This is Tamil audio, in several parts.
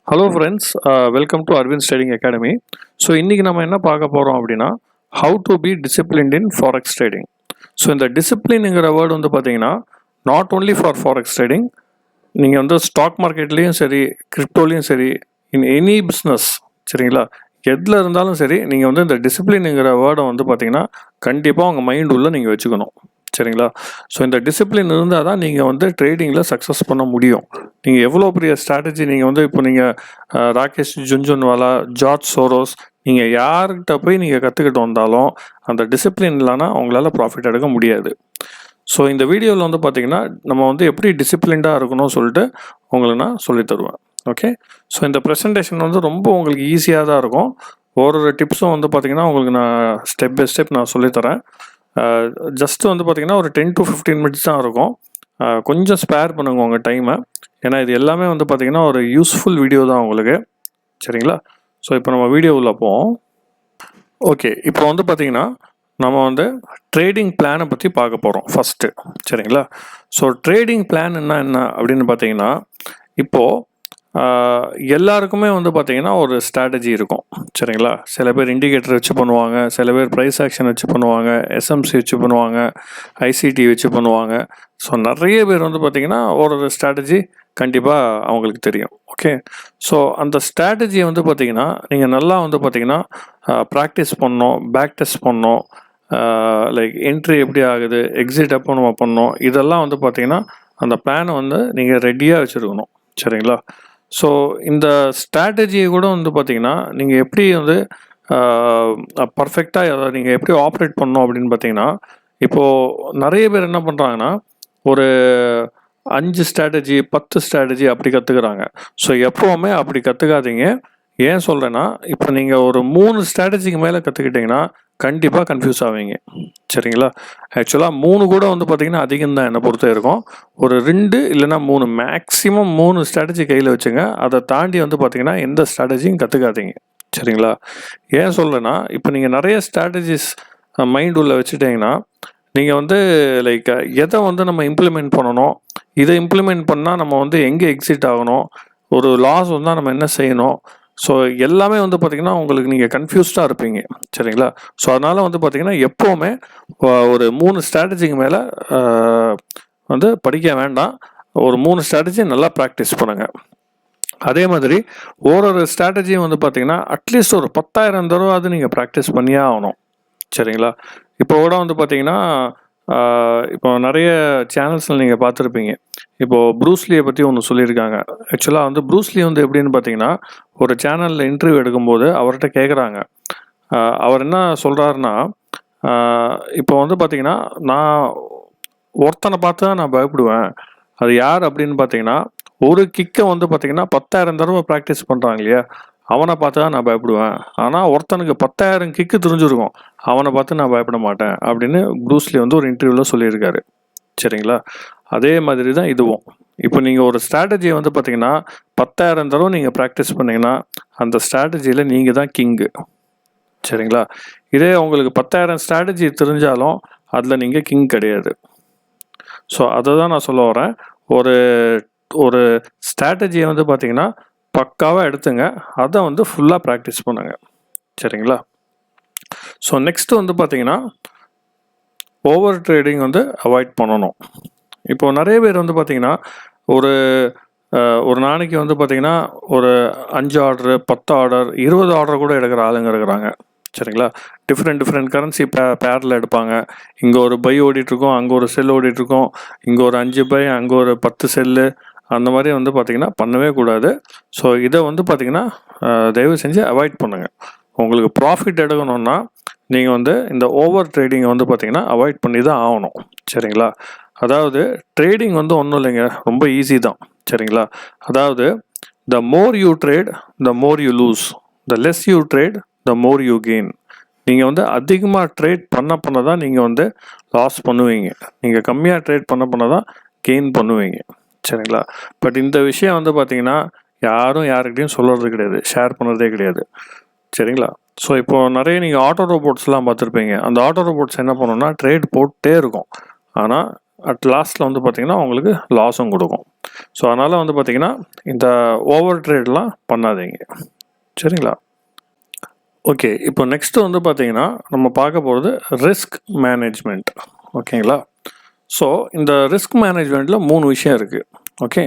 Hello friends, welcome to Arvind trading academy. So இன்றைக்கி நம்ம என்ன பார்க்க போகிறோம் அப்படின்னா, how to be disciplined in forex trading. So இந்த டிசிப்ளினுங்கிற வேர்டு வந்து பார்த்தீங்கன்னா, not only for forex trading. நீங்கள் வந்து ஸ்டாக் மார்க்கெட்லேயும் சரி, கிரிப்டோலையும் சரி, இன் எனி பிஸ்னஸ், சரிங்களா, எதில் இருந்தாலும் சரி, நீங்கள் வந்து இந்த டிசிப்ளினுங்கிற வேர்டை வந்து பார்த்தீங்கன்னா கண்டிப்பாக உங்கள் மைண்ட் உள்ள நீங்கள் வச்சுக்கணும். சரிங்களா. ஸோ இந்த டிசிப்ளின் இருந்தால் தான் நீங்கள் வந்து ட்ரேடிங்கில் சக்ஸஸ் பண்ண முடியும். நீங்கள் எவ்வளோ பெரிய ஸ்ட்ராட்டஜி நீங்கள் வந்து இப்போ நீங்கள் ராகேஷ் ஜுன்ஜுன்வாலா, ஜார்ஜ் சோரோஸ், நீங்கள் யார்கிட்ட போய் நீங்கள் கற்றுக்கிட்டு வந்தாலும் அந்த டிசிப்ளின் இல்லைன்னா உங்களால் ப்ராஃபிட் எடுக்க முடியாது. ஸோ இந்த வீடியோவில் வந்து பார்த்திங்கன்னா நம்ம வந்து எப்படி டிசிப்ளின்டாக இருக்கணும்னு சொல்லிட்டு உங்களுக்கு நான் சொல்லித்தருவேன். ஓகே. ஸோ இந்த ப்ரெசன்டேஷன் வந்து ரொம்ப உங்களுக்கு ஈஸியாக தான் இருக்கும். ஒரு டிப்ஸும் வந்து பார்த்திங்கன்னா உங்களுக்கு நான் ஸ்டெப் பை ஸ்டெப் நான் சொல்லித்தரேன். ஜஸ்ட்டு வந்து பார்த்திங்கன்னா ஒரு 10 to 15 மினிட்ஸ் தான் இருக்கும். கொஞ்சம் ஸ்பேர் பண்ணுங்க உங்கள் டைமை. ஏன்னா இது எல்லாமே வந்து பார்த்திங்கன்னா ஒரு யூஸ்ஃபுல் வீடியோ தான் உங்களுக்கு. சரிங்களா. ஸோ இப்போ நம்ம வீடியோ உள்ள போவோம். ஓகே. இப்போ வந்து பார்த்திங்கன்னா நம்ம வந்து ட்ரேடிங் பிளானை பற்றி பார்க்க போகிறோம் ஃபஸ்ட்டு. சரிங்களா. ஸோ ட்ரேடிங் பிளான் என்ன அப்படின்னு பார்த்தீங்கன்னா, இப்போது எல்லாருக்குமே வந்து பார்த்திங்கன்னா ஒரு ஸ்ட்ராட்டஜி இருக்கும். சரிங்களா. சில பேர் இண்டிகேட்டர் வச்சு பண்ணுவாங்க, சில பேர் ப்ரைஸ் ஆக்ஷன் வச்சு பண்ணுவாங்க, எஸ்எம்சி வச்சு பண்ணுவாங்க, ஐசிடி வச்சு பண்ணுவாங்க. ஸோ நிறைய பேர் வந்து பார்த்திங்கன்னா ஒரு ஸ்ட்ராட்டஜி கண்டிப்பாக அவங்களுக்கு தெரியும். ஓகே. ஸோ அந்த ஸ்ட்ராட்டஜியை வந்து பார்த்திங்கன்னா நீங்கள் நல்லா வந்து பார்த்திங்கன்னா ப்ராக்டிஸ் பண்ணணும், பேக் டெஸ்ட் பண்ணணும், லைக் என்ட்ரி எப்படி ஆகுது, எக்ஸிட் எப்போ நம்ம பண்ணோம், இதெல்லாம் வந்து பார்த்திங்கன்னா அந்த பிளானை வந்து நீங்கள் ரெடியாக வச்சுருக்கணும். சரிங்களா. ஸோ இந்த ஸ்ட்ராட்டஜியை கூட வந்து பார்த்திங்கன்னா நீங்கள் எப்படி வந்து பர்ஃபெக்டாக அதை நீங்கள் எப்படி ஆப்ரேட் பண்ணணும் அப்படின்னு பார்த்தீங்கன்னா, இப்போது நிறைய பேர் என்ன பண்ணுறாங்கன்னா ஒரு 5 ஸ்ட்ராட்டஜி 10 ஸ்ட்ராட்டஜி அப்படி கற்றுக்குறாங்க. ஸோ எப்போவுமே அப்படி கற்றுக்காதீங்க. ஏன் சொல்கிறேன்னா, இப்போ நீங்கள் ஒரு 3 ஸ்ட்ராட்டஜிக்கு மேலே கற்றுக்கிட்டிங்கன்னா கண்டிப்பாக கன்ஃபியூஸ் ஆவீங்க. சரிங்களா. ஆக்சுவலாக 3 கூட வந்து பார்த்திங்கன்னா அதிகம் தான் என்னை பொறுத்த இருக்கும். ஒரு 2 இல்லைனா 3 மேக்ஸிமம் 3 ஸ்ட்ராட்டஜி கையில் வச்சுங்க. அதை தாண்டி வந்து பார்த்திங்கன்னா எந்த ஸ்ட்ராட்டஜியும் கற்றுக்காதீங்க. சரிங்களா. ஏன் சொல்கிறேன்னா, இப்போ நீங்கள் நிறைய ஸ்ட்ராட்டஜிஸ் மைண்ட் உள்ள வச்சுட்டிங்கன்னா நீங்கள் வந்து லைக் எதை வந்து நம்ம இம்ப்ளிமெண்ட் பண்ணணும், இதை இம்ப்ளிமெண்ட் பண்ணால் நம்ம வந்து எங்கே எக்ஸிட் ஆகணும், ஒரு லாஸ் வந்தால் நம்ம என்ன செய்யணும், ஸோ எல்லாமே வந்து பார்த்திங்கன்னா உங்களுக்கு நீங்கள் கன்ஃபியூஸ்டாக இருப்பீங்க. சரிங்களா. ஸோ அதனால் வந்து பார்த்திங்கன்னா எப்போவுமே ஒரு 3 ஸ்ட்ராட்டஜிக்கு மேலே வந்து படிக்க வேண்டாம். ஒரு 3 ஸ்ட்ராட்டஜி நல்லா ப்ராக்டிஸ் பண்ணுங்கள். அதே மாதிரி ஒரு ஸ்ட்ராட்டஜியும் வந்து பார்த்திங்கன்னா அட்லீஸ்ட் ஒரு 10,000 தடவை நீங்கள் ப்ராக்டிஸ் பண்ணியே ஆகணும். சரிங்களா. இப்போ கூட வந்து பார்த்திங்கன்னா இப்போ நிறைய சேனல்ஸில் நீங்கள் பார்த்துருப்பீங்க. இப்போது ப்ரூஸ்லியை பற்றி ஒன்று சொல்லியிருக்காங்க. ஆக்சுவலாக வந்து ப்ரூஸ்லி வந்து எப்படின்னு பார்த்தீங்கன்னா, ஒரு சேனலில் இன்டர்வியூ எடுக்கும்போது அவர்கிட்ட கேட்குறாங்க. அவர் என்ன சொல்கிறாருன்னா, இப்போ வந்து பார்த்திங்கன்னா நான் ஒருத்தனை பார்த்து தான் நான் பயப்படுவேன். அது யார் அப்படின்னு பார்த்தீங்கன்னா, ஒரு கிக்கை வந்து பார்த்திங்கன்னா 10,000 தடவை ப்ராக்டிஸ் பண்ணுறாங்க இல்லையா, அவனை பார்த்து தான் நான் பயப்படுவேன். ஆனால் ஒருத்தனுக்கு 10,000 கிக்கு தெரிஞ்சிருக்கும், அவனை பார்த்து நான் பயப்பட மாட்டேன் அப்படின்னு ப்ரூஸ்லி வந்து ஒரு இன்டர்வியூவில் சொல்லியிருக்காரு. சரிங்களா. அதே மாதிரி தான் இதுவும். இப்போ நீங்கள் ஒரு ஸ்ட்ராட்டஜியை வந்து பார்த்தீங்கன்னா 10,000 தடவை நீங்கள் ப்ராக்டிஸ் பண்ணிங்கன்னா அந்த ஸ்ட்ராட்டஜியில் நீங்கள் தான் கிங்கு. சரிங்களா. இதே உங்களுக்கு 10,000 ஸ்ட்ராட்டஜி தெரிஞ்சாலும் அதில் நீங்கள் கிங் கிடையாது. ஸோ அதை தான் நான் சொல்ல வரேன். ஒரு ஸ்ட்ராட்டஜியை வந்து பார்த்திங்கன்னா பக்காவாக எடுத்துங்க, அதை வந்து ஃபுல்லாக ப்ராக்டிஸ் பண்ணுங்க. சரிங்களா. ஸோ நெக்ஸ்ட்டு வந்து பார்த்திங்கன்னா ஓவர் ட்ரேடிங் வந்து அவாய்ட் பண்ணணும். இப்போது நிறைய பேர் வந்து பார்த்திங்கன்னா ஒரு நாளைக்கு வந்து பார்த்திங்கன்னா ஒரு 5 ஆர்டரு 10 ஆர்டர் 20 ஆர்டர் கூட எடுக்கிற ஆளுங்க இருக்கிறாங்க. சரிங்களா. டிஃப்ரெண்ட் கரன்சி பேரில் எடுப்பாங்க. இங்கே ஒரு பை ஓடிட்டுருக்கோம், அங்கே ஒரு செல் ஓடிட்டுருக்கோம், இங்கே ஒரு 5 பை அங்கே ஒரு 10 செல்லு, அந்த மாதிரி வந்து பார்த்திங்கன்னா பண்ணவே கூடாது. ஸோ இதை வந்து பார்த்திங்கன்னா தயவு செஞ்சு அவாய்ட் பண்ணுங்கள். உங்களுக்கு ப்ராஃபிட் எடுக்கணுன்னா நீங்கள் வந்து இந்த ஓவர் ட்ரேடிங்கை வந்து பார்த்திங்கன்னா அவாய்ட் பண்ணி தான் ஆகணும். சரிங்களா. அதாவது ட்ரேடிங் வந்து ஒன்றும் இல்லைங்க, ரொம்ப ஈஸி தான். சரிங்களா. அதாவது the more you trade the more you lose, the less you trade the more you gain. நீங்கள் வந்து அதிகமாக ட்ரேட் பண்ண தான் நீங்கள் வந்து லாஸ் பண்ணுவீங்க. நீங்கள் கம்மியாக ட்ரேட் பண்ண தான் கெயின் பண்ணுவீங்க. சரிங்களா. பட் இந்த விஷயம் வந்து பார்த்திங்கன்னா யாரும் யாருக்கிட்டையும் சொல்கிறது கிடையாது, ஷேர் பண்ணுறதே கிடையாது. சரிங்களா. ஸோ இப்போது நிறைய நீங்கள் ஆட்டோ ரோபோட்ஸ்லாம் பார்த்துருப்பீங்க. அந்த ஆட்டோ ரோபோட்ஸ் என்ன பண்ணணும்னா ட்ரேட் போட்டே இருக்கும், ஆனால் அட் லாஸ்ட்டில் வந்து பார்த்திங்கன்னா உங்களுக்கு லாஸும் கொடுக்கும். ஸோ அதனால் வந்து பார்த்திங்கன்னா இந்த ஓவர் ட்ரேட்லாம் பண்ணாதீங்க. சரிங்களா? ஓகே, இப்போ நெக்ஸ்ட்டு வந்து பார்த்திங்கன்னா நம்ம பார்க்க போகிறது ரிஸ்க் மேனேஜ்மெண்ட். ஓகேங்களா? ஸோ இந்த ரிஸ்க் மேனேஜ்மெண்ட்டில் 3 விஷயம் இருக்குது. ஓகே,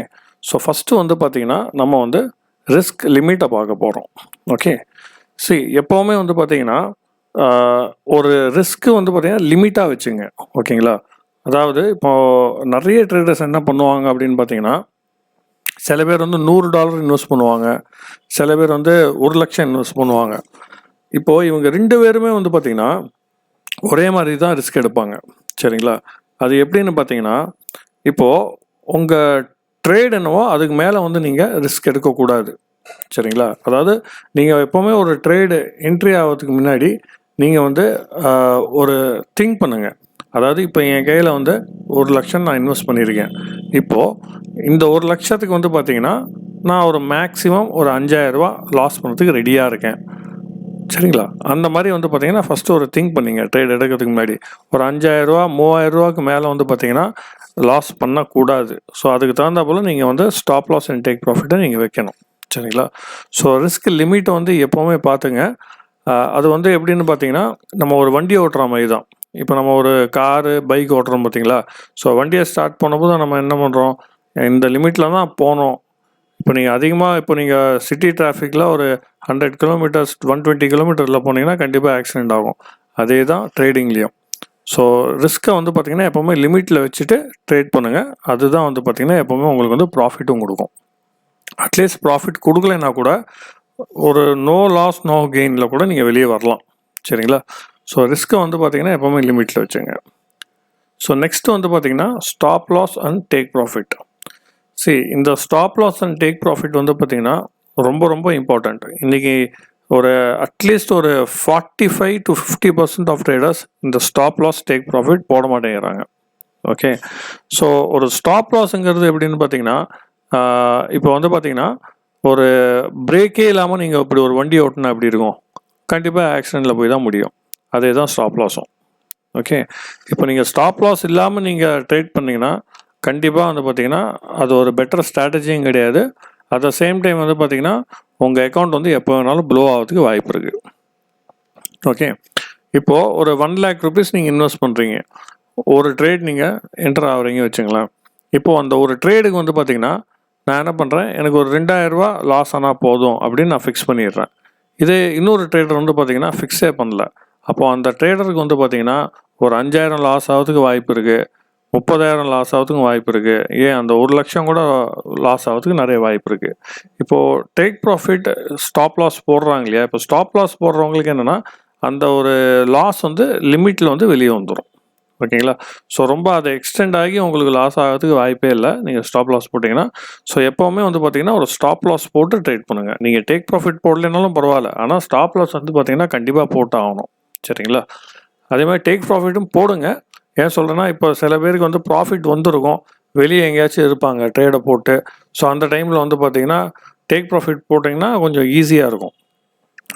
ஸோ ஃபஸ்ட்டு வந்து பார்த்திங்கன்னா நம்ம வந்து ரிஸ்க் லிமிட்டை பார்க்க போகிறோம். ஓகே, எப்போவுமே வந்து பார்த்திங்கன்னா ஒரு ரிஸ்க்கு வந்து பார்த்திங்கன்னா லிமிட்டாக வச்சுங்க. ஓகேங்களா? அதாவது இப்போது நிறைய ட்ரேடர்ஸ் என்ன பண்ணுவாங்க அப்படின்னு பார்த்தீங்கன்னா, சில பேர் வந்து $100 இன்வெஸ்ட் பண்ணுவாங்க, சில பேர் வந்து 1,00,000 இன்வெஸ்ட் பண்ணுவாங்க. இப்போது இவங்க 2 பேருமே வந்து பார்த்திங்கன்னா ஒரே மாதிரி தான் ரிஸ்க் எடுப்பாங்க. சரிங்களா? அது எப்படின்னு பார்த்தீங்கன்னா, இப்போது உங்கள் ட்ரேட் என்னவோ அதுக்கு மேலே வந்து நீங்கள் ரிஸ்க் எடுக்கக்கூடாது. சரிங்களா? அதாவது நீங்கள் எப்போவுமே ஒரு ட்ரேடு என்ட்ரி ஆகிறதுக்கு முன்னாடி நீங்கள் வந்து ஒரு திங்க் பண்ணுங்கள். அதாவது இப்போ என் கையில் வந்து 1,00,000 நான் இன்வெஸ்ட் பண்ணியிருக்கேன். இப்போது இந்த 1,00,000த்துக்கு வந்து பார்த்திங்கன்னா நான் ஒரு மேக்ஸிமம் ஒரு $5,000 லாஸ் பண்ணுறதுக்கு ரெடியாக இருக்கேன். சரிங்களா? அந்த மாதிரி வந்து பார்த்திங்கன்னா ஃபஸ்ட்டு ஒரு திங்க் பண்ணிங்க. ட்ரேட் எடுக்கிறதுக்கு முன்னாடி ஒரு $5,000 $3,000க்கு மேலே வந்து பார்த்திங்கன்னா லாஸ் பண்ணக்கூடாது. ஸோ அதுக்கு தகுந்தாப்போல் நீங்கள் வந்து ஸ்டாப் லாஸ் அண்ட் டேக் ப்ராஃபிட்டை நீங்கள் வைக்கணும். சரிங்களா? ஸோ ரிஸ்க் லிமிட்டை வந்து எப்போவுமே பார்த்துங்க. அது வந்து எப்படின்னு பார்த்தீங்கன்னா, நம்ம ஒரு வண்டி ஓட்டுற மாதிரி தான். இப்போ நம்ம ஒரு காரு, பைக் ஓட்டுறோம் பார்த்தீங்களா? ஸோ வண்டியை ஸ்டார்ட் பண்ணும்போது நம்ம என்ன பண்ணுறோம், இந்த லிமிட்டில் தான் போனோம். இப்போ நீங்கள் சிட்டி டிராஃபிக்கில் ஒரு 100 கிலோமீட்டர்ஸ் 120 கிலோமீட்டரில் போனீங்கன்னா கண்டிப்பாக ஆக்சிடெண்ட் ஆகும். அதே தான் ட்ரேடிங்லேயும். ஸோ ரிஸ்க்கை வந்து பார்த்திங்கன்னா எப்போவுமே லிமிட்டில் வச்சுட்டு ட்ரேட் பண்ணுங்கள். அதுதான் வந்து பார்த்திங்கன்னா எப்போவுமே உங்களுக்கு வந்து ப்ராஃபிட்டும் கொடுக்கும். அட்லீஸ்ட் ப்ராஃபிட் கொடுக்கலைன்னா கூட ஒரு நோ லாஸ் நோ கெயினில் கூட நீங்கள் வெளியே வரலாம். சரிங்களா? ஸோ ரிஸ்க்கை வந்து பார்த்திங்கன்னா எப்போவுமே லிமிட்டில் வச்சுங்க. ஸோ நெக்ஸ்ட்டு வந்து பார்த்திங்கன்னா stop loss and take profit. இந்த stop loss and take profit வந்து பார்த்திங்கன்னா ரொம்ப ரொம்ப இம்பார்ட்டண்ட். இன்றைக்கி ஒரு அட்லீஸ்ட் ஒரு 45 to 50% ஆஃப் ட்ரேடர்ஸ் இந்த ஸ்டாப் லாஸ் டேக் ப்ராஃபிட் போட மாட்டேங்கிறாங்க. ஓகே, ஸோ ஒரு ஸ்டாப் லாஸுங்கிறது எப்படின்னு பார்த்தீங்கன்னா, இப்போ வந்து பார்த்தீங்கன்னா ஒரு பிரேக்கே இல்லாமல் நீங்கள் இப்படி ஒரு வண்டி ஓட்டினா எப்படி இருக்கும், கண்டிப்பாக ஆக்சிடெண்ட்டில் போய் தான் முடியும். அதே தான் ஸ்டாப் லாஸும். ஓகே, இப்போ நீங்கள் ஸ்டாப் லாஸ் இல்லாமல் நீங்கள் ட்ரேட் பண்ணிங்கன்னா கண்டிப்பாக வந்து பார்த்திங்கன்னா அது ஒரு பெட்டர் ஸ்ட்ராட்டஜியும் கிடையாது. அட் த சேம் டைம் வந்து பார்த்திங்கன்னா உங்கள் அக்கௌண்ட் வந்து எப்போ வேணாலும் ப்ளோ ஆகிறதுக்கு வாய்ப்பு இருக்குது. ஓகே, இப்போது ஒரு 1 lakh rupees நீங்கள் இன்வெஸ்ட் பண்ணுறீங்க, ஒரு ட்ரேட் நீங்கள் என்டர் ஆகுறீங்க வச்சுங்களேன். இப்போது அந்த ஒரு ட்ரேடுக்கு வந்து பார்த்திங்கன்னா நான் என்ன பண்ணுறேன், எனக்கு ஒரு $2,000 லாஸ் ஆனால் போதும் அப்படின்னு நான் ஃபிக்ஸ் பண்ணிடுறேன். இதே இன்னொரு ட்ரேடர் வந்து பார்த்திங்கன்னா ஃபிக்ஸே பண்ணல. அப்போது அந்த ட்ரேடருக்கு வந்து பார்த்திங்கன்னா ஒரு 5,000 லாஸ் ஆகிறதுக்கு வாய்ப்பு இருக்குது, 30,000 லாஸ் ஆகிறதுக்கும் வாய்ப்பு இருக்குது, ஏன் அந்த 1,00,000 கூட லாஸ் ஆகிறதுக்கு நிறைய வாய்ப்பு இருக்குது. இப்போது டேக் ப்ராஃபிட் ஸ்டாப் லாஸ் போடுறாங்க இல்லையா, இப்போ ஸ்டாப் லாஸ் போடுறவங்களுக்கு என்னென்னா அந்த ஒரு லாஸ் வந்து லிமிட்டில் வந்து வெளியே வந்துடும். ஓகேங்களா? ஸோ ரொம்ப அதை எக்ஸ்டெண்ட் ஆகி உங்களுக்கு லாஸ் ஆகிறதுக்கு வாய்ப்பே இல்லை நீங்கள் ஸ்டாப் லாஸ் போட்டிங்கன்னா. ஸோ எப்போவுமே வந்து பார்த்திங்கன்னா ஒரு ஸ்டாப் லாஸ் போட்டு ட்ரேட் பண்ணுங்கள். நீங்கள் டேக் ப்ராஃபிட் போடலைனாலும் பரவாயில்ல, ஆனால் ஸ்டாப் லாஸ் வந்து பார்த்திங்கன்னா கண்டிப்பாக போட்டு ஆகணும். சரிங்களா? அதே மாதிரி டேக் ப்ராஃபிட்டும் போடுங்க. ஏன் சொல்கிறேன்னா, இப்போ சில பேருக்கு வந்து ப்ராஃபிட் வந்துருக்கும், வெளியே எங்கேயாச்சும் இருப்பாங்க ட்ரேடை போட்டு. ஸோ அந்த டைமில் வந்து பார்த்திங்கன்னா டேக் ப்ராஃபிட் போட்டிங்கன்னா கொஞ்சம் ஈஸியாக இருக்கும்.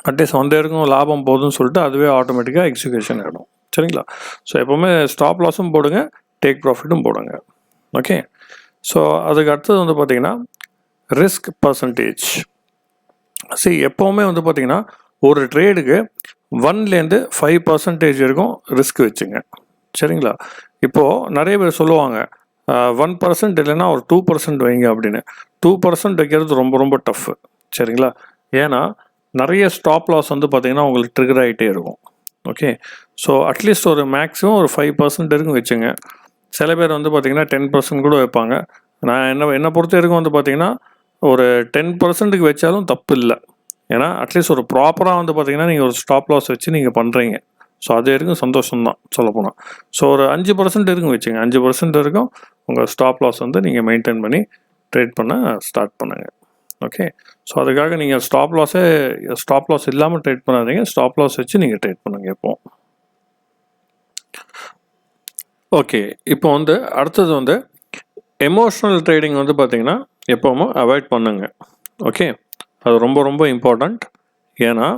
அட்லீஸ்ட் வந்து இருக்கும் லாபம் போதுன்னு சொல்லிட்டு அதுவே ஆட்டோமேட்டிக்காக எக்ஸிக்யூஷன் ஆகிடும். சரிங்களா? ஸோ எப்போவுமே ஸ்டாப் லாஸும் போடுங்க, டேக் ப்ராஃபிட்டும் போடுங்க. ஓகே, ஸோ அதுக்கு அடுத்தது வந்து பார்த்திங்கன்னா ரிஸ்க் பர்சன்டேஜ். எப்போவுமே வந்து பார்த்திங்கன்னா ஒரு ட்ரேடுக்கு 1லேருந்து 5% வரைக்கும் ரிஸ்க் வச்சுங்க. சரிங்களா? இப்போது நிறைய பேர் சொல்லுவாங்க 1% இல்லைன்னா ஒரு 2% வைங்க அப்படின்னு. 2% வைக்கிறது ரொம்ப ரொம்ப டஃப்பு. சரிங்களா? ஏன்னா நிறைய ஸ்டாப் லாஸ் வந்து பார்த்திங்கன்னா உங்களுக்கு ட்ரிகர் ஆகிட்டே இருக்கும். ஓகே, ஸோ அட்லீஸ்ட் ஒரு மேக்ஸிமம் ஒரு 5% வரைக்கும் வச்சுங்க. சில பேர் வந்து பார்த்திங்கன்னா 10% கூட வைப்பாங்க. நான் என்னை பொறுத்த வரைக்கும் வந்து பார்த்திங்கன்னா ஒரு 10%க்கு வச்சாலும் தப்பு இல்லை. ஏன்னா அட்லீஸ்ட் ஒரு ப்ராப்பராக வந்து பார்த்திங்கன்னா நீங்கள் ஒரு ஸ்டாப் லாஸ் வச்சு நீங்கள் பண்ணுறீங்க. ஸோ அது வரைக்கும் சந்தோஷம்தான் சொல்லப்போனால். ஸோ ஒரு 5% வரைக்கும் வச்சுங்க. 5% வரைக்கும் உங்கள் ஸ்டாப் லாஸ் வந்து நீங்கள் மெயின்டைன் பண்ணி ட்ரேட் பண்ண ஸ்டார்ட் பண்ணுங்கள். ஓகே, ஸோ அதுக்காக நீங்கள் ஸ்டாப் லாஸ் இல்லாமல் ட்ரேட் பண்ணாதீங்க. ஸ்டாப் லாஸ் வச்சு நீங்கள் ட்ரேட் பண்ணுங்கள் எப்போ. ஓகே, இப்போ வந்து அடுத்தது வந்து எமோஷ்னல் ட்ரேடிங் வந்து பார்த்திங்கன்னா எப்போவுமே அவாய்ட் பண்ணுங்க. ஓகே, அது ரொம்ப ரொம்ப இம்பார்ட்டண்ட். ஏன்னா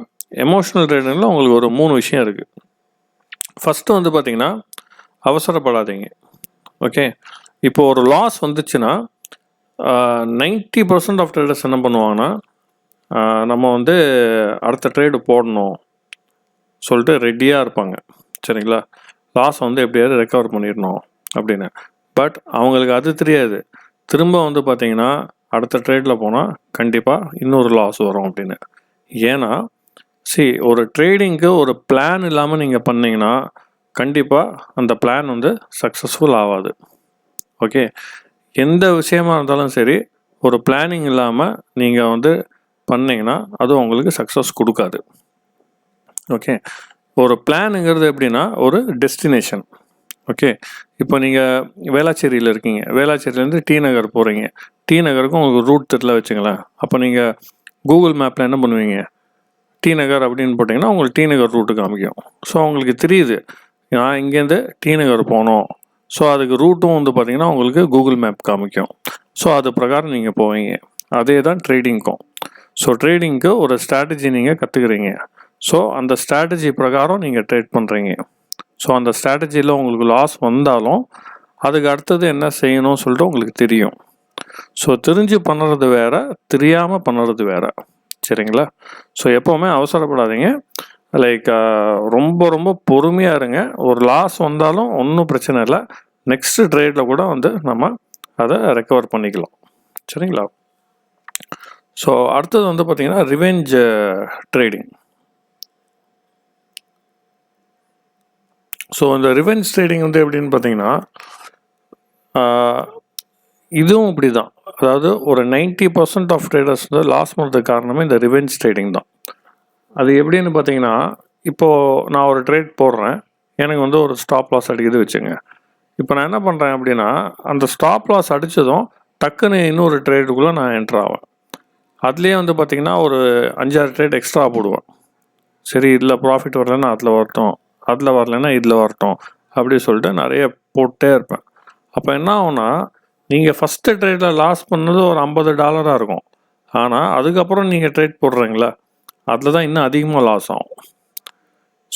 எமோஷ்னல் ட்ரேடிங்கில் உங்களுக்கு ஒரு 3 விஷயம் இருக்குது. ஃபஸ்ட்டு வந்து பார்த்திங்கன்னா அவசரப்படாதீங்க. ஓகே. இப்போ ஒரு லாஸ் வந்துச்சுன்னா 90% ஆஃப் ட்ரேடர்ஸ் என்ன பண்ணுவாங்கன்னா, நம்ம வந்து அடுத்த ட்ரேடு போடணும் சொல்லிட்டு ரெடியாக இருப்பாங்க. சரிங்களா? லாஸ் வந்து எப்படியாவது ரெக்கவர் பண்ணிடணும் அப்படின்னு. பட் அவங்களுக்கு அது தெரியாது. திரும்ப வந்து பார்த்தீங்கன்னா, அடுத்த ட்ரேடில் போனால் கண்டிப்பாக இன்னொரு லாஸ் வரும் அப்படின்னு. ஏன்னா ஒரு ட்ரேடிங்க்கு ஒரு பிளான் இல்லாமல் நீங்கள் பண்ணிங்கன்னா கண்டிப்பாக அந்த பிளான் வந்து சக்ஸஸ்ஃபுல் ஆகாது. ஓகே. எந்த விஷயமா இருந்தாலும் சரி, ஒரு பிளானிங் இல்லாமல் நீங்கள் வந்து பண்ணிங்கன்னா அது உங்களுக்கு சக்ஸஸ் கொடுக்காது. ஓகே. ஒரு பிளானுங்கிறது எப்படின்னா ஒரு டெஸ்டினேஷன். ஓகே. இப்போ நீங்கள் வேளாச்சேரியில் இருக்கீங்க, வேளாச்சேரியிலேருந்து டி நகர் போகிறீங்க, டி நகருக்கு உங்களுக்கு ரூட் தெரியல வச்சுங்களேன். அப்போ நீங்கள் கூகுள் மேப்பில் என்ன பண்ணுவீங்க, டி நகர் அப்படின்னு போட்டிங்கன்னா உங்களுக்கு டி நகர் ரூட்டு காமிக்கும். ஸோ உங்களுக்கு தெரியுது நான் இங்கேருந்து டி நகர் போனோம். ஸோ அதுக்கு ரூட்டும் வந்து பார்த்திங்கன்னா உங்களுக்கு கூகுள் மேப் காமிக்கும். ஸோ அது பிரகாரம் நீங்கள் போவீங்க. அதே தான் ட்ரேடிங்க்கும். ஸோ ட்ரேடிங்க்கு ஒரு ஸ்ட்ராட்டஜி நீங்கள் கற்றுக்குறீங்க. ஸோ அந்த ஸ்ட்ராட்டஜி பிரகாரம் நீங்கள் ட்ரேட் பண்ணுறீங்க. ஸோ அந்த ஸ்ட்ராட்டஜியில் உங்களுக்கு லாஸ் வந்தாலும் அதுக்கு அடுத்தது என்ன செய்யணும்னு சொல்லிட்டு உங்களுக்கு தெரியும். ஸோ தெரிஞ்சு பண்ணுறது வேறு, தெரியாமல் பண்ணுறது வேறு. சரிங்களா? ஸோ எப்போவுமே அவசரப்படாதீங்க. லைக் ரொம்ப ரொம்ப பொறுமையாக இருங்க. ஒரு லாஸ் வந்தாலும் ஒன்றும் பிரச்சனை இல்லை. நெக்ஸ்ட்டு ட்ரேடில் கூட வந்து நம்ம அதை ரெக்கவர் பண்ணிக்கலாம். சரிங்களா? ஸோ அடுத்தது வந்து பார்த்திங்கன்னா ரிவெஞ்ச் ட்ரேடிங். ஸோ இந்த ரிவெஞ்ச் ட்ரேடிங் வந்து எப்படின்னு பார்த்தீங்கன்னா இதுவும் இப்படி தான். அதாவது ஒரு 90% ஆஃப் ட்ரேடர்ஸ் வந்து லாஸ் பண்ணுறதுக்கு காரணமே இந்த ரிவெஞ்ச் ட்ரேடிங் தான். அது எப்படின்னு பார்த்தீங்கன்னா, இப்போது நான் ஒரு ட்ரேட் போடுறேன், எனக்கு வந்து ஒரு ஸ்டாப் லாஸ் அடிக்குது வச்சுங்க. இப்போ நான் என்ன பண்ணுறேன் அப்படின்னா, அந்த ஸ்டாப் லாஸ் அடித்ததும் டக்குன்னு இன்னொரு ட்ரேடுக்குள்ளே நான் என்ட்ரு ஆவேன். அதுலேயே வந்து பார்த்திங்கன்னா ஒரு 5-6 ட்ரேட் எக்ஸ்ட்ரா போடுவேன். சரி, இதில் ப்ராஃபிட் வரலன்னா அதில் வரட்டும், அதில் வரலன்னா இதில் வரட்டும் அப்படி சொல்லிட்டு நிறைய போட்டே இருப்பேன். அப்போ என்ன ஆகும்னா, நீங்கள் ஃபஸ்ட்டு ட்ரேடில் லாஸ் பண்ணது ஒரு $50 இருக்கும். ஆனால் அதுக்கப்புறம் நீங்கள் ட்ரேட் போடுறீங்களா, அதில் தான் இன்னும் அதிகமாக லாஸ் ஆகும்.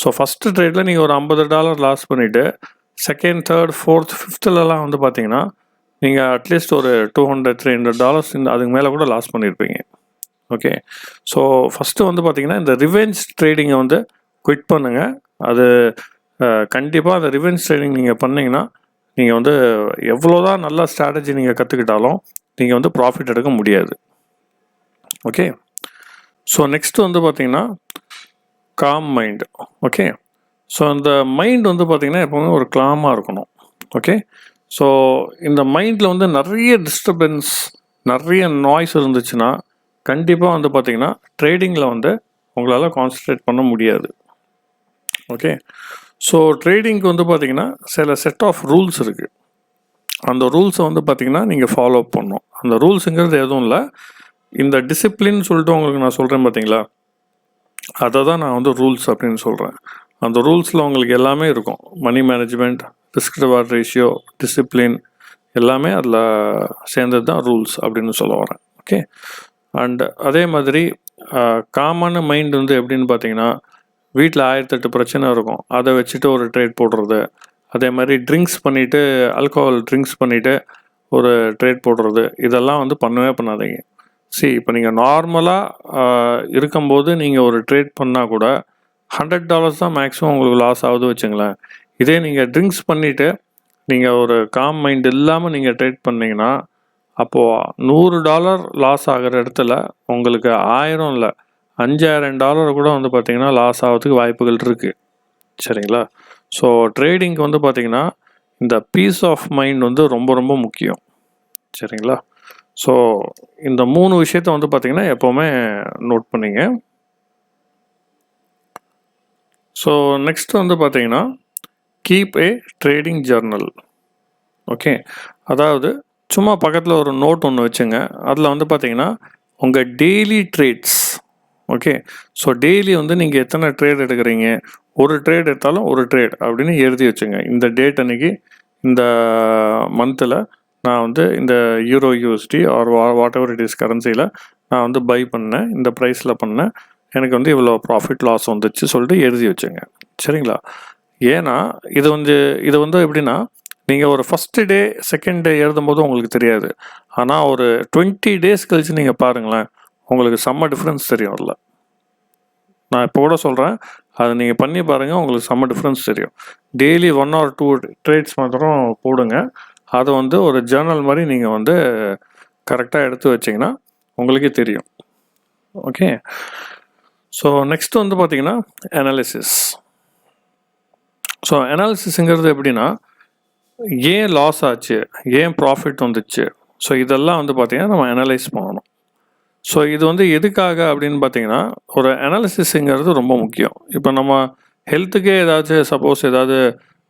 ஸோ ஃபஸ்ட்டு ட்ரேடில் நீங்கள் ஒரு $50 லாஸ் பண்ணிவிட்டு செகண்ட், தேர்ட், ஃபோர்த், ஃபிஃப்த்துலலாம் வந்து பார்த்தீங்கன்னா நீங்கள் அட்லீஸ்ட் ஒரு $200-300 அதுக்கு மேலே கூட லாஸ் பண்ணியிருப்பீங்க. ஓகே. ஸோ ஃபஸ்ட்டு வந்து பார்த்திங்கன்னா இந்த ரிவெஞ்ச் ட்ரேடிங்கை வந்து குவிட் பண்ணுங்கள். அது கண்டிப்பாக அந்த ரிவெஞ்ச் ட்ரேடிங் நீங்கள் பண்ணிங்கன்னா நீங்கள் வந்து எவ்வளோதான் நல்ல ஸ்ட்ராட்டஜி நீங்கள் கற்றுக்கிட்டாலும் நீங்கள் வந்து ப்ராஃபிட் எடுக்க முடியாது. ஓகே. ஸோ நெக்ஸ்ட்டு வந்து பார்த்திங்கன்னா காம் மைண்டு. ஓகே. ஸோ அந்த மைண்ட் வந்து பார்த்திங்கன்னா எப்போவுமே ஒரு காமாக இருக்கணும். ஓகே. ஸோ இந்த மைண்டில் வந்து நிறைய டிஸ்டர்பன்ஸ், நிறைய நாய்ஸ் இருந்துச்சுன்னா கண்டிப்பாக வந்து பார்த்திங்கன்னா ட்ரேடிங்கில் வந்து உங்களால் கான்சன்ட்ரேட் பண்ண முடியாது. ஓகே. ஸோ ட்ரேடிங்க்கு வந்து பார்த்திங்கன்னா சில செட் ஆஃப் ரூல்ஸ் இருக்குது. அந்த ரூல்ஸை வந்து பார்த்திங்கன்னா நீங்கள் ஃபாலோ பண்ணணும். அந்த ரூல்ஸுங்கிறது எதுவும் இல்லை, இந்த டிசிப்ளின் சொல்லிட்டு உங்களுக்கு நான் சொல்கிறேன் பார்த்தீங்களா, அதை தான் நான் வந்து ரூல்ஸ் அப்படின்னு சொல்கிறேன். அந்த ரூல்ஸில் உங்களுக்கு எல்லாமே இருக்கும். Money management, risk reward ratio, discipline எல்லாமே அதில் சேர்ந்தது தான் ரூல்ஸ் அப்படின்னு சொல்ல வரேன். ஓகே. அண்ட் அதே மாதிரி காமான மைண்ட் வந்து எப்படின்னு பார்த்தீங்கன்னா, வீட்டில் 1008 பிரச்சனை இருக்கும், அதை வச்சுட்டு ஒரு ட்ரேட் போடுறது. அதே மாதிரி ட்ரிங்க்ஸ் பண்ணிவிட்டு, ஆல்கஹால் ட்ரிங்க்ஸ் பண்ணிவிட்டு ஒரு ட்ரேட் போடுறது, இதெல்லாம் வந்து பண்ணவே பண்ணாதீங்க. இப்போ நீங்கள் நார்மலாக இருக்கும்போது நீங்கள் ஒரு ட்ரேட் பண்ணால் கூட $100 தான் மேக்ஸிமம் உங்களுக்கு லாஸ் ஆகுது வச்சுங்களேன். இதே நீங்கள் ட்ரிங்க்ஸ் பண்ணிவிட்டு நீங்கள் ஒரு காம் மைண்ட் இல்லாமல் நீங்கள் ட்ரேட் பண்ணிங்கன்னா அப்போது $100 லாஸ் ஆகிற இடத்துல உங்களுக்கு 1000 இல்லை $5000 கூட வந்து பார்த்திங்கன்னா லாஸ் ஆகிறதுக்கு வாய்ப்புகள் இருக்குது. சரிங்களா? ஸோ ட்ரேடிங்க்கு வந்து பார்த்திங்கன்னா இந்த பீஸ் ஆஃப் மைண்ட் வந்து ரொம்ப ரொம்ப முக்கியம். சரிங்களா? ஸோ இந்த 3 விஷயத்த வந்து பார்த்திங்கன்னா எப்போவுமே நோட் பண்ணிங்க. ஸோ நெக்ஸ்ட் வந்து பார்த்திங்கன்னா கீப் ஏ ட்ரேடிங் ஜர்னல். ஓகே. அதாவது சும்மா பக்கத்தில் ஒரு நோட் ஒன்று வச்சுங்க. அதில் வந்து பார்த்திங்கன்னா உங்கள் daily trades. Okay. So daily வந்து நீங்கள் எத்தனை ட்ரேட் எடுக்கிறீங்க, ஒரு ட்ரேட் எடுத்தாலும் ஒரு ட்ரேட் அப்படின்னு எழுதி வச்சுங்க. இந்த டேட் அன்றைக்கி இந்த மந்தில் நான் வந்து இந்த euro USD or whatever it is கரன்சியில் நான் வந்து பை பண்ணேன், இந்த ப்ரைஸில் பண்ணேன், எனக்கு வந்து இவ்வளோ ப்ராஃபிட் லாஸ் வந்துச்சு சொல்லிட்டு எழுதி வச்சுங்க. சரிங்களா? ஏன்னா இது வந்து எப்படின்னா நீங்கள் ஒரு ஃபஸ்ட்டு டே செகண்ட் டே எழுதும்போது உங்களுக்கு தெரியாது. ஆனால் ஒரு 20 டேஸ் கழிச்சு நீங்கள் பாருங்களேன், உங்களுக்கு செம்ம டிஃப்ரென்ஸ் தெரியும் அதில். நான் இப்போ கூட சொல்கிறேன், அதை நீங்கள் பண்ணி பாருங்கள், உங்களுக்கு செம்ம டிஃப்ரென்ஸ் தெரியும். டெய்லி 1 or 2 ட்ரேட்ஸ் மாத்திரம் போடுங்க. அதை வந்து ஒரு ஜேர்னல் மாதிரி நீங்கள் வந்து கரெக்டாக எடுத்து வச்சிங்கன்னா உங்களுக்கே தெரியும். ஓகே, ஸோ நெக்ஸ்ட் வந்து பார்த்தீங்கன்னா அனாலிசிஸ். ஸோ அனாலிசிஸுங்கிறது எப்படின்னா, ஏன் லாஸ் ஆச்சு, ஏன் ப்ராஃபிட் வந்துச்சு, ஸோ இதெல்லாம் வந்து பார்த்தீங்கன்னா நம்ம அனலைஸ் பண்ணணும். ஸோ இது வந்து எதுக்காக அப்படின்னு பார்த்தீங்கன்னா, ஒரு அனாலிசிஸுங்கிறது ரொம்ப முக்கியம். இப்போ நம்ம ஹெல்த்துக்கே ஏதாச்சும் சப்போஸ் ஏதாவது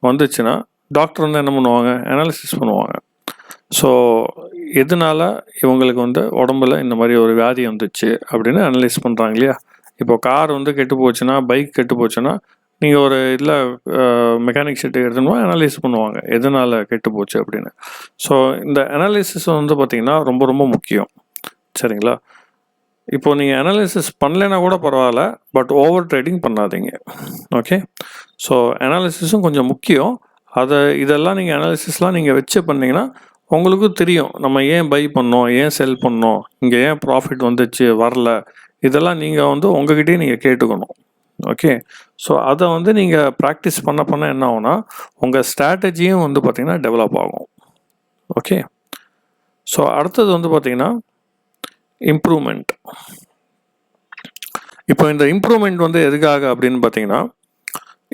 வந்துச்சுன்னா டாக்டர் வந்து என்ன பண்ணுவாங்க, அனாலிசிஸ் பண்ணுவாங்க. ஸோ எதனால இவங்களுக்கு வந்து உடம்புல இந்த மாதிரி ஒரு வியாதி வந்துச்சு அப்படின்னு அனலைஸ் பண்ணுறாங்க இல்லையா. இப்போ கார் வந்து கெட்டு போச்சுன்னா, பைக் கெட்டு போச்சுன்னா, நீங்கள் ஒரு இதில் மெக்கானிக் ஷெட்டு எடுத்துனோம் அனலைஸ் பண்ணுவாங்க எதனால் கெட்டு போச்சு அப்படின்னு. ஸோ இந்த அனாலிசிஸ் வந்து பார்த்திங்கன்னா ரொம்ப ரொம்ப முக்கியம். சரிங்களா. இப்போது நீங்கள் அனாலிசிஸ் பண்ணலைன்னா கூட பரவாயில்ல, பட் ஓவர் ட்ரேடிங் பண்ணாதீங்க. ஓகே, ஸோ அனாலிசிஸும் கொஞ்சம் முக்கியம். இதெல்லாம் நீங்கள் அனாலிசிஸ்லாம் நீங்கள் வச்சு பண்ணிங்கன்னா உங்களுக்கும் தெரியும் நம்ம ஏன் பை பண்ணோம், ஏன் செல் பண்ணோம், இங்கே ஏன் ப்ராஃபிட் வந்துச்சு வரல, இதெல்லாம் நீங்கள் வந்து உங்ககிட்டயே நீங்கள் கேட்டுக்கணும். ஓகே, ஸோ அதை வந்து நீங்கள் ப்ராக்டிஸ் பண்ண என்ன ஆகும்னா உங்கள் ஸ்ட்ராட்டஜியும் வந்து பார்த்திங்கன்னா டெவலப் ஆகும். ஓகே, ஸோ அடுத்தது வந்து பார்த்திங்கன்னா இம்ப்ரூவ்மெண்ட். இப்போ இந்த இம்ப்ரூவ்மெண்ட் வந்து எதுக்காக அப்படின்னு பார்த்தீங்கன்னா,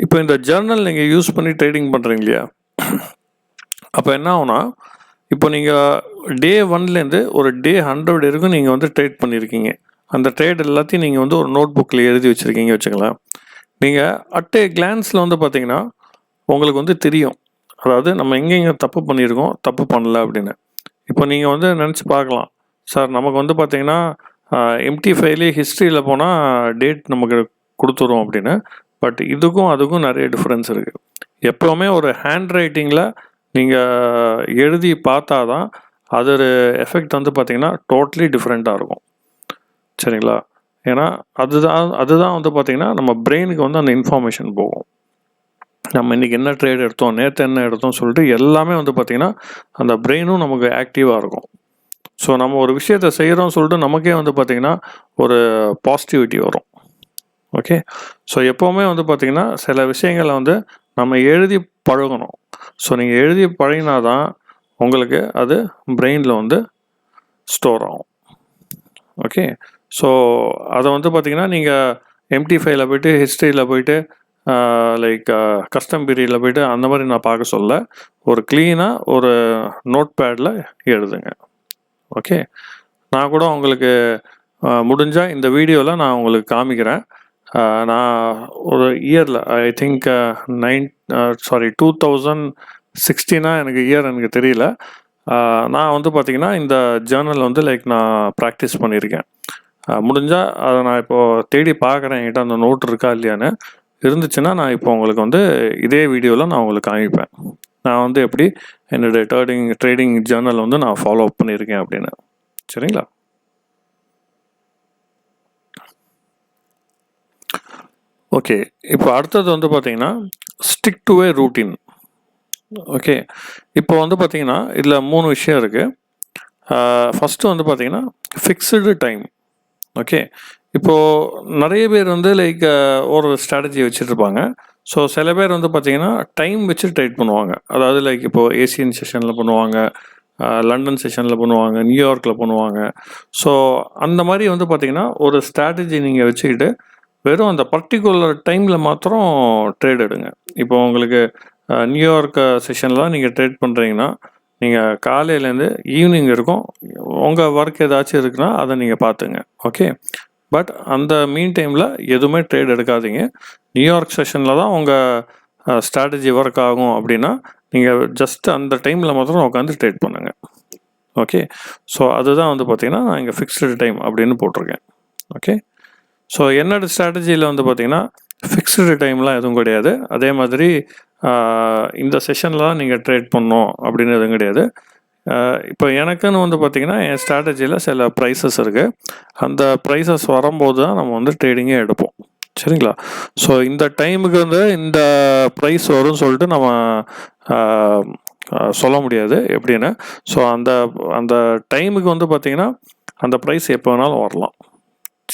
இப்போ இந்த ஜர்னல் நீங்கள் யூஸ் பண்ணி ட்ரேடிங் பண்ணுறீங்க இல்லையா, அப்போ என்ன ஆகும்னா, இப்போ நீங்கள் டே 1லேருந்து ஒரு டே 100 வரைக்கும் நீங்கள் வந்து ட்ரேட் பண்ணியிருக்கீங்க. அந்த ட்ரேட் எல்லாத்தையும் நீங்கள் வந்து ஒரு நோட் புக்கில் எழுதி வச்சுருக்கீங்க வச்சுக்கலாம். நீங்கள் அட் ஏ கிளான்ஸில் வந்து பார்த்தீங்கன்னா உங்களுக்கு வந்து தெரியும், அதாவது நம்ம எங்கெங்கே தப்பு பண்ணியிருக்கோம், தப்பு பண்ணல அப்படின்னு. இப்போ நீங்கள் வந்து நினச்சி பார்க்கலாம், சார் நமக்கு வந்து பார்த்தீங்கன்னா எம்டி ஃபைலே ஹிஸ்ட்ரியில் போனால் டேட் நமக்கு கொடுத்துரும் அப்படின்னு. பட் இதுக்கும் அதுக்கும் நிறைய டிஃப்ரென்ஸ் இருக்குது. எப்போவுமே ஒரு ஹேண்ட் ரைட்டிங்கில் நீங்கள் எழுதி பார்த்தா தான் அதோட எஃபெக்ட் வந்து பார்த்திங்கன்னா டோட்டலி டிஃப்ரெண்ட்டாக இருக்கும். சரிங்களா. ஏன்னா அதுதான் வந்து பார்த்திங்கன்னா நம்ம பிரெயினுக்கு வந்து அந்த இன்ஃபார்மேஷன் போகும். நம்ம இன்றைக்கி என்ன ட்ரேட் எடுத்தோம், நேற்று என்ன எடுத்தோம் சொல்லிட்டு எல்லாமே வந்து பார்த்திங்கன்னா அந்த பிரெயினும் நமக்கு ஆக்டிவாக இருக்கும். ஸோ நம்ம ஒரு விஷயத்தை செய்கிறோம் சொல்லிட்டு நமக்கே வந்து பார்த்திங்கன்னா ஒரு பாசிட்டிவிட்டி வரும். ஓகே, ஸோ எப்போவுமே வந்து பார்த்திங்கன்னா சில விஷயங்களை வந்து நம்ம எழுதி பழகணும். ஸோ நீங்கள் எழுதி பழகினா தான் உங்களுக்கு அது பிரெயினில் வந்து ஸ்டோர் ஆகும். ஓகே, ஸோ அதை வந்து பார்த்திங்கன்னா நீங்கள் எம்டி ஃபைலில் போய்ட்டு ஹிஸ்ட்ரியில் போய்ட்டு லைக் கஸ்டம் பீரியடில் போய்ட்டு அந்த மாதிரி நான் பார்க்க சொல்ல, ஒரு க்ளீனாக ஒரு நோட் பேடில் எழுதுங்க. ஓகே, நான் கூட உங்களுக்கு முடிஞ்சால் இந்த வீடியோவில் நான் உங்களுக்கு காமிக்கிறேன். நான் ஒரு இயரில் ஐ திங்க் 2016 எனக்கு இயர் எனக்கு தெரியல. நான் வந்து பார்த்திங்கன்னா இந்த ஜேர்னல் வந்து லைக் நான் ப்ராக்டிஸ் பண்ணியிருக்கேன். முடிஞ்சால் அதை நான் இப்போது தேடி பார்க்குறேன் என்கிட்ட அந்த நோட் இருக்கா இல்லையான்னு. இருந்துச்சுன்னா நான் இப்போ உங்களுக்கு வந்து இதே வீடியோவில் நான் உங்களுக்கு காமிப்பேன் நான் வந்து எப்படி என்னுடைய ட்ரேடிங் ஜேர்னல் வந்து நான் ஃபாலோ அப் பண்ணியிருக்கேன் அப்படின்னு. சரிங்களா. ஓகே, இப்போ அடுத்தது வந்து பார்த்திங்கன்னா stick to A routine. Okay, இப்போ வந்து பார்த்திங்கன்னா இதில் 3 விஷயம் இருக்குது. ஃபஸ்ட்டு வந்து பார்த்திங்கன்னா ஃபிக்ஸ்டு டைம். ஓகே, இப்போது நிறைய பேர் வந்து லைக் ஒரு ஸ்ட்ராட்டஜி வச்சுட்ருப்பாங்க. ஸோ சில பேர் வந்து பார்த்திங்கன்னா டைம் வச்சு ட்ரேட் பண்ணுவாங்க. அதாவது லைக் இப்போது ஏசியன் செஷனில் பண்ணுவாங்க, லண்டன் செஷனில் பண்ணுவாங்க, நியூயார்க்கில் பண்ணுவாங்க. ஸோ அந்த மாதிரி வந்து பார்த்திங்கன்னா ஒரு ஸ்ட்ராட்டஜி நீங்கள் வச்சுக்கிட்டு வெறும் அந்த பர்டிகுலர் டைமில் மாத்திரம் ட்ரேட் எடுங்க. இப்போ உங்களுக்கு நியூயார்க் செஷன்லாம் நீங்கள் ட்ரேட் பண்ணுறீங்கன்னா நீங்கள் காலையிலேருந்து ஈவினிங் இருக்கும், உங்கள் ஒர்க் ஏதாச்சும் இருக்குன்னா அதை நீங்கள் பார்த்துங்க. ஓகே, பட் அந்த மீன் டைமில் எதுவுமே ட்ரேட் எடுக்காதீங்க. நியூயார்க் செஷனில் தான் உங்கள் ஸ்ட்ராட்டஜி ஒர்க் ஆகும் அப்படின்னா நீங்கள் ஜஸ்ட் அந்த டைமில் மாத்திரம் உட்காந்து ட்ரேட் பண்ணுங்கள். ஓகே, ஸோ அதுதான் வந்து பார்த்திங்கன்னா நான் இங்கே ஃபிக்ஸ்டு டைம் அப்படின்னு போட்டிருக்கேன். ஓகே, ஸோ என்னோட ஸ்ட்ராட்டஜியில் வந்து பார்த்திங்கன்னா ஃபிக்ஸ்டு டைம்லாம் எதுவும் கிடையாது. அதே மாதிரி இந்த செஷன்லாம் நீங்கள் ட்ரேட் பண்ணணும் அப்படின்னு எதுவும் கிடையாது. இப்போ எனக்குன்னு வந்து பார்த்திங்கன்னா என் ஸ்ட்ராட்டஜியில் சில ப்ரைஸஸ் இருக்குது. அந்த ப்ரைஸஸ் வரும்போது தான் நம்ம வந்து ட்ரேடிங்கே எடுப்போம். சரிங்களா. ஸோ இந்த டைமுக்கு வந்து இந்த ப்ரைஸ் வரும்னு சொல்லிட்டு நம்ம சொல்ல முடியாது எப்படின்னு. ஸோ அந்த அந்த டைமுக்கு வந்து பார்த்திங்கன்னா அந்த ப்ரைஸ் எப்போ வேணாலும் வரலாம்.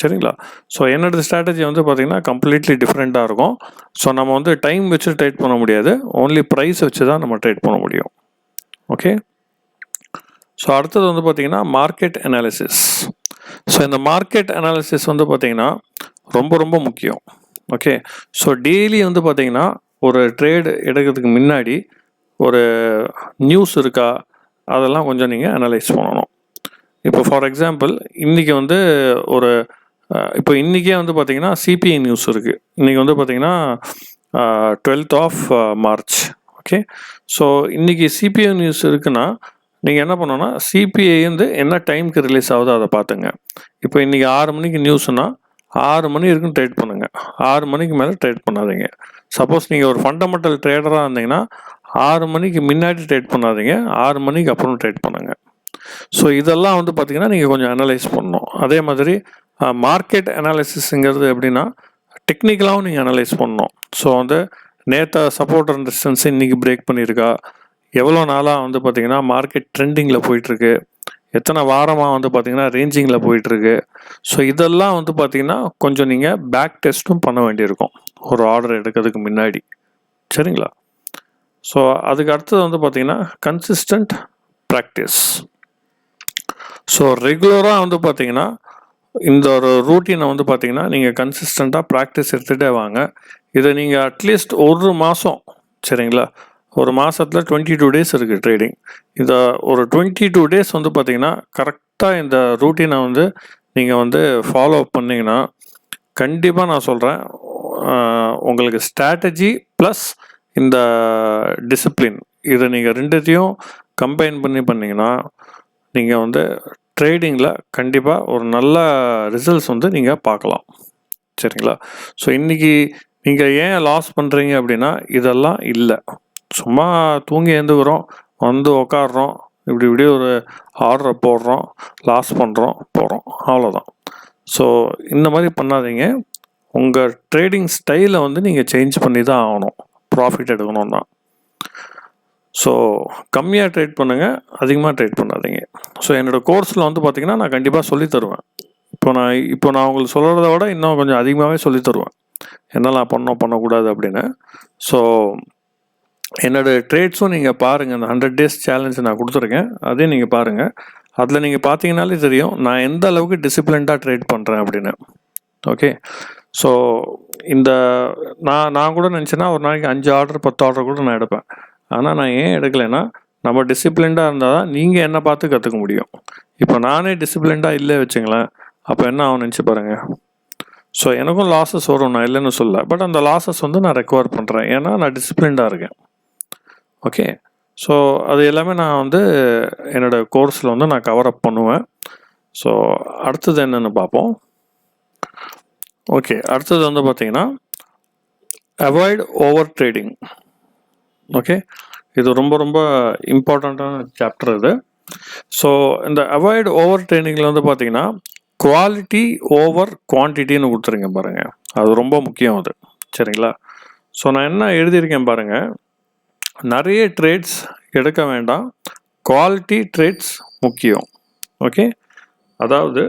சரிங்களா? ஸோ என்னோடய ஸ்ட்ராட்டஜி வந்து பார்த்திங்கன்னா கம்ப்ளீட்லி டிஃப்ரெண்ட்டாக இருக்கும். ஸோ நம்ம வந்து டைம் வச்சு ட்ரேட் பண்ண முடியாது, ஓன்லி ப்ரைஸ் வச்சு தான் நம்ம ட்ரேட் பண்ண முடியும். ஓகே, ஸோ அடுத்தது வந்து பார்த்திங்கன்னா மார்க்கெட் அனாலிசிஸ். ஸோ இந்த மார்க்கெட் அனாலிசிஸ் வந்து பார்த்திங்கன்னா ரொம்ப ரொம்ப முக்கியம். ஓகே, ஸோ டெய்லி வந்து பார்த்திங்கன்னா ஒரு ட்ரேடு எடுக்கிறதுக்கு முன்னாடி ஒரு நியூஸ் இருக்கா அதெல்லாம் கொஞ்சம் நீங்கள் அனலைஸ் பண்ணணும். இப்போ ஃபார் எக்ஸாம்பிள் இன்றைக்கி வந்து ஒரு இப்போ இன்றைக்கே வந்து பார்த்திங்கன்னா சிபிஐ நியூஸ் இருக்குது. இன்றைக்கி வந்து பார்த்திங்கன்னா 12th of March. Okay, so இன்றைக்கி சிபிஐ நியூஸ் இருக்குன்னா நீங்கள் என்ன பண்ணணும்னா சிபிஐ வந்து என்ன டைமுக்கு ரிலீஸ் ஆகுதோ அதை பார்த்துங்க. இப்போ இன்றைக்கி 6 மணிக்கு நியூஸ்னால் 6 மணி இருக்குன்னு ட்ரேட் பண்ணுங்கள், 6 மணிக்கு மேலே ட்ரேட் பண்ணாதீங்க. சப்போஸ் நீங்கள் ஒரு ஃபண்டமெண்டல் ட்ரேடராக இருந்தீங்கன்னா 6 மணிக்கு முன்னாடி ட்ரேட் பண்ணாதீங்க, 6 மணிக்கு அப்புறம் ட்ரேட் பண்ணுங்கள். ஸோ இதெல்லாம் வந்து பார்த்திங்கன்னா நீங்கள் கொஞ்சம் அனலைஸ் பண்ணணும். அதே மாதிரி மார்க்கெட் அனாலிசிஸுங்கிறது எப்படின்னா டெக்னிக்கலாகவும் நீங்கள் அனலைஸ் பண்ணணும். ஸோ வந்து நேற்று சப்போர்ட் அண்ட் ரெசிஸ்டன்ஸ் இன்றைக்கி பிரேக் பண்ணியிருக்கா, எவ்வளோ நாளாக வந்து பார்த்திங்கன்னா மார்க்கெட் ட்ரெண்டிங்கில் போயிட்டுருக்கு, எத்தனை வாரமாக வந்து பார்த்திங்கன்னா ரேஞ்சிங்கில் போயிட்டுருக்கு. ஸோ இதெல்லாம் வந்து பார்த்திங்கன்னா கொஞ்சம் நீங்கள் பேக் டெஸ்ட்டும் பண்ண வேண்டியிருக்கும் ஒரு ஆர்டர் எடுக்கிறதுக்கு முன்னாடி. சரிங்களா? ஸோ அதுக்கு அடுத்தது வந்து பார்த்திங்கன்னா கன்சிஸ்டன்ட் ப்ராக்டிஸ். ஸோ ரெகுலராக வந்து பார்த்திங்கன்னா இந்த ஒரு ரூட்டீனை வந்து பார்த்திங்கன்னா நீங்கள் கன்சிஸ்டண்ட்டாக ப்ராக்டிஸ் எடுத்துகிட்டே வாங்க. இதை நீங்கள் அட்லீஸ்ட் ஒரு மாதம், சரிங்களா, ஒரு மாதத்தில் 22 days இருக்குது ட்ரேடிங். இதை ஒரு 22 days வந்து பார்த்திங்கன்னா கரெக்டாக இந்த ரூட்டீனை வந்து நீங்கள் வந்து ஃபாலோ அப் பண்ணிங்கன்னா கண்டிப்பாக நான் சொல்கிறேன் உங்களுக்கு ஸ்ட்ராட்டஜி ப்ளஸ் இந்த டிசிப்ளின் இதை நீங்கள் ரெண்டுத்தையும் கம்பைன் பண்ணி பண்ணிங்கன்னா நீங்கள் வந்து ட்ரேடிங்கில் கண்டிப்பாக ஒரு நல்ல ரிசல்ட்ஸ் வந்து நீங்கள் பார்க்கலாம். சரிங்களா? ஸோ இன்றைக்கி நீங்கள் ஏன் லாஸ் பண்ணுறீங்க அப்படின்னா இதெல்லாம் இல்லை, சும்மா தூங்கி எழுந்துக்கிறோம், வந்து உக்காடுறோம், இப்படி ஒரு ஆர்டரை போடுறோம், லாஸ் பண்ணுறோம், போகிறோம், அவ்வளோதான். ஸோ இந்த மாதிரி பண்ணாதீங்க. உங்கள் ட்ரேடிங் ஸ்டைலை வந்து நீங்கள் சேஞ்ச் பண்ணி தான் ஆகணும் ப்ராஃபிட் எடுக்கணும்னா. ஸோ கம்மியாக ட்ரேட் பண்ணுங்கள், அதிகமாக ட்ரேட் பண்ணாதீங்க. ஸோ என்னோடய கோர்ஸில் வந்து பார்த்திங்கன்னா நான் கண்டிப்பாக சொல்லித்தருவேன். இப்போ நான் உங்களுக்கு சொல்கிறத விட இன்னும் கொஞ்சம் அதிகமாகவே சொல்லித்தருவேன் என்னெல்லாம் பண்ணக்கூடாது அப்படின்னு. ஸோ என்னோடய ட்ரேட்ஸும் நீங்கள் பாருங்கள், இந்த 100 days சேலஞ்ச் நான் கொடுத்துருக்கேன், அதையும் நீங்கள் பாருங்கள். அதில் நீங்கள் பார்த்தீங்கன்னாலே தெரியும் நான் எந்த அளவுக்கு டிசிப்ளின்டாக ட்ரேட் பண்ணுறேன் அப்படின்னு. ஓகே, ஸோ இந்த நான் கூட நினச்சேன்னா ஒரு நாளைக்கு 5 ஆர்டர் 10 ஆர்டர் கூட நான் எடுப்பேன். ஆனால் நான் ஏன் எடுக்கலைன்னா நம்ம டிசிப்ளின்டாக இருந்தால் தான் நீங்கள் என்னை பார்த்து கற்றுக்க முடியும். இப்போ நானே டிசிப்ளின்டாக இல்லை வச்சுங்களேன், அப்போ என்ன ஆகும் நினச்சி பாருங்கள். ஸோ எனக்கும் லாஸஸ் வரும், நான் இல்லைன்னு சொல்ல, பட் அந்த லாஸஸ் வந்து நான் ரெக்கவர் பண்ணுறேன், ஏன்னா நான் டிசிப்ளின்டாக இருக்கேன். ஓகே, ஸோ அது எல்லாமே நான் வந்து என்னோடய கோர்ஸில் வந்து நான் கவர் அப் பண்ணுவேன். ஸோ அடுத்தது என்னென்னு பார்ப்போம். ஓகே, அடுத்தது வந்து பார்த்திங்கன்னா அவாய்ட் ஓவர் ட்ரேடிங். ஓகே, இது ரொம்ப ரொம்ப இம்பார்ட்டண்ட்டான சாப்டர் இது. ஸோ இந்த அவாய்ட் ஓவர் ட்ரேடிங்கில் வந்து பார்த்திங்கன்னா குவாலிட்டி ஓவர் குவான்டிட்டின்னு கொடுத்துருங்க பாருங்கள், அது ரொம்ப முக்கியம் அது. சரிங்களா? ஸோ நான் என்ன எழுதியிருக்கேன் பாருங்கள், நிறைய ட்ரேட்ஸ் எடுக்க வேண்டாம், குவாலிட்டி ட்ரேட்ஸ் முக்கியம். ஓகே, அதாவது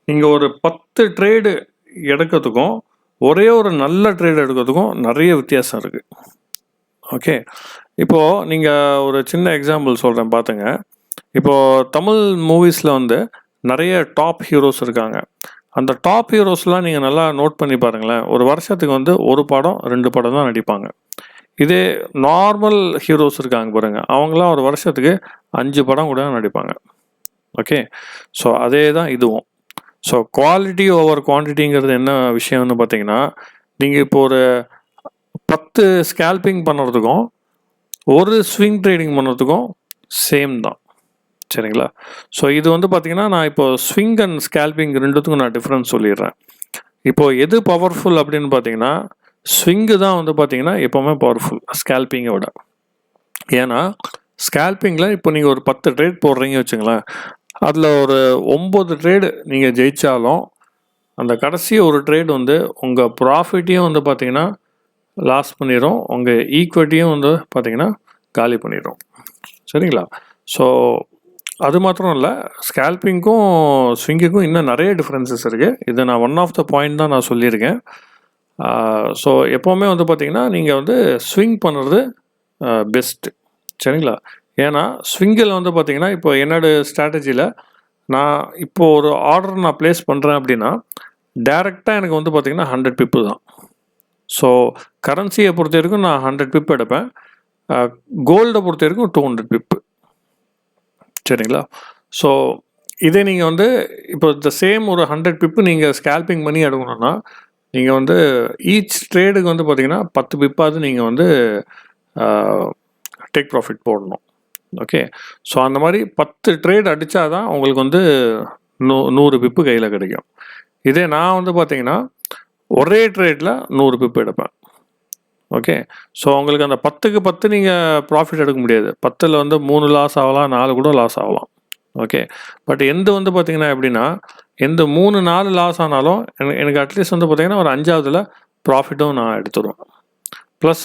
நீங்கள் ஒரு 10 ட்ரேடு எடுக்கிறதுக்கும் ஒரே ஒரு நல்ல ட்ரேட் எடுக்கிறதுக்கும் நிறைய வித்தியாசம் இருக்குது. ஓகே, இப்போது நீங்கள் ஒரு சின்ன எக்ஸாம்பிள் சொல்கிறேன் பார்த்துங்க. இப்போது தமிழ் மூவிஸில் வந்து நிறைய டாப் ஹீரோஸ் இருக்காங்க. அந்த டாப் ஹீரோஸ்லாம் நீங்கள் நல்லா நோட் பண்ணி பாருங்களேன், ஒரு வருஷத்துக்கு வந்து 1 படம் 2 படம் தான் நடிப்பாங்க. இதே நார்மல் ஹீரோஸ் இருக்காங்க பாருங்கள், அவங்களாம் ஒரு வருஷத்துக்கு 5 படம் கூட நடிப்பாங்க. ஓகே, ஸோ அதே தான் இதுவும். ஸோ குவாலிட்டி ஓவர் குவான்டிட்டிங்கிறது என்ன விஷயம்னு பார்த்தீங்கன்னா, நீங்கள் இப்போ ஒரு 10 ஸ்கேல்பிங் பண்ணுறதுக்கும் ஒரு ஸ்விங் ட்ரேடிங் பண்ணுறதுக்கும் சேம் தான். சரிங்களா? ஸோ இது வந்து பார்த்திங்கன்னா நான் இப்போ ஸ்விங் அண்ட் ஸ்கேல்பிங் ரெண்டுத்துக்கும் நான் டிஃப்ரென்ஸ் சொல்லிடுறேன். இப்போது எது பவர்ஃபுல் அப்படின்னு பார்த்தீங்கன்னா ஸ்விங்கு தான் வந்து பார்த்திங்கன்னா எப்போவுமே பவர்ஃபுல் ஸ்கேல்பிங்கை விட. ஏன்னா ஸ்கேல்பிங்கில் இப்போ நீங்கள் ஒரு 10 ட்ரேட் போடுறீங்க வச்சுங்களேன், அதில் ஒரு 9 ட்ரேடு நீங்கள் ஜெயித்தாலும் அந்த கடைசி ஒரு ட்ரேட் வந்து உங்கள் ப்ராஃபிட்டையும் வந்து பார்த்திங்கன்னா லாஸ் பண்ணிடும், உங்கள் ஈக்விட்டியும் வந்து பார்த்திங்கன்னா காலி பண்ணிடும். சரிங்களா? ஸோ அது மாத்திரம் இல்லை, ஸ்கேல்பிங்க்கும் ஸ்விங்குக்கும் இன்னும் நிறைய டிஃப்ரென்சஸ் இருக்குது. இது நான் ஒன் ஆஃப் த பாயிண்ட் தான் நான் சொல்லியிருக்கேன். ஸோ எப்போவுமே வந்து பார்த்திங்கன்னா நீங்கள் வந்து ஸ்விங் பண்ணுறது பெஸ்ட்டு. சரிங்களா? ஏன்னா ஸ்விங்கில் வந்து பார்த்திங்கன்னா இப்போ என்னோடய ஸ்ட்ராட்டஜியில் நான் இப்போது ஒரு ஆர்டர் நான் ப்ளேஸ் பண்ணுறேன் அப்படின்னா டேரெக்டாக எனக்கு வந்து பார்த்திங்கன்னா 100 பிப்பு தான். ஸோ கரன்சியை பொறுத்த வரைக்கும் நான் 100 பிப் எடுப்பேன். கோல்டை பொறுத்த வரைக்கும் 200 பிப்பு. சரிங்களா? ஸோ இதே நீங்கள் வந்து இப்போ இந்த சேம் ஒரு 100 பிப்பு நீங்கள் ஸ்கேல்பிங் பண்ணி எடுக்கணும்னா நீங்கள் வந்து ஈச் ட்ரேடுக்கு வந்து பார்த்திங்கன்னா 10 பிப்பாவது நீங்கள் வந்து டேக் ப்ராஃபிட் போடணும். ஓகே, ஸோ அந்த மாதிரி 10 ட்ரேட் அடித்தா தான் உங்களுக்கு வந்து 100 பிப்பு கையில் கிடைக்கும். இதே நான் வந்து பார்த்திங்கன்னா ஒரே ட்ரேடில் 100 பிப்பு எடுப்பேன். ஓகே, ஸோ உங்களுக்கு அந்த 10க்கு 10 நீங்கள் ப்ராஃபிட் எடுக்க முடியாது. 10ல் வந்து 3 லாஸ் ஆகலாம், 4 கூட லாஸ் ஆகலாம். ஓகே, பட் எந்த வந்து பார்த்திங்கன்னா எப்படின்னா எந்த 3 4 லாஸ் ஆனாலும் எனக்கு அட்லீஸ்ட் வந்து பார்த்திங்கன்னா ஒரு 5ஆவதுல ப்ராஃபிட்டும் நான் எடுத்துடுவேன். ப்ளஸ்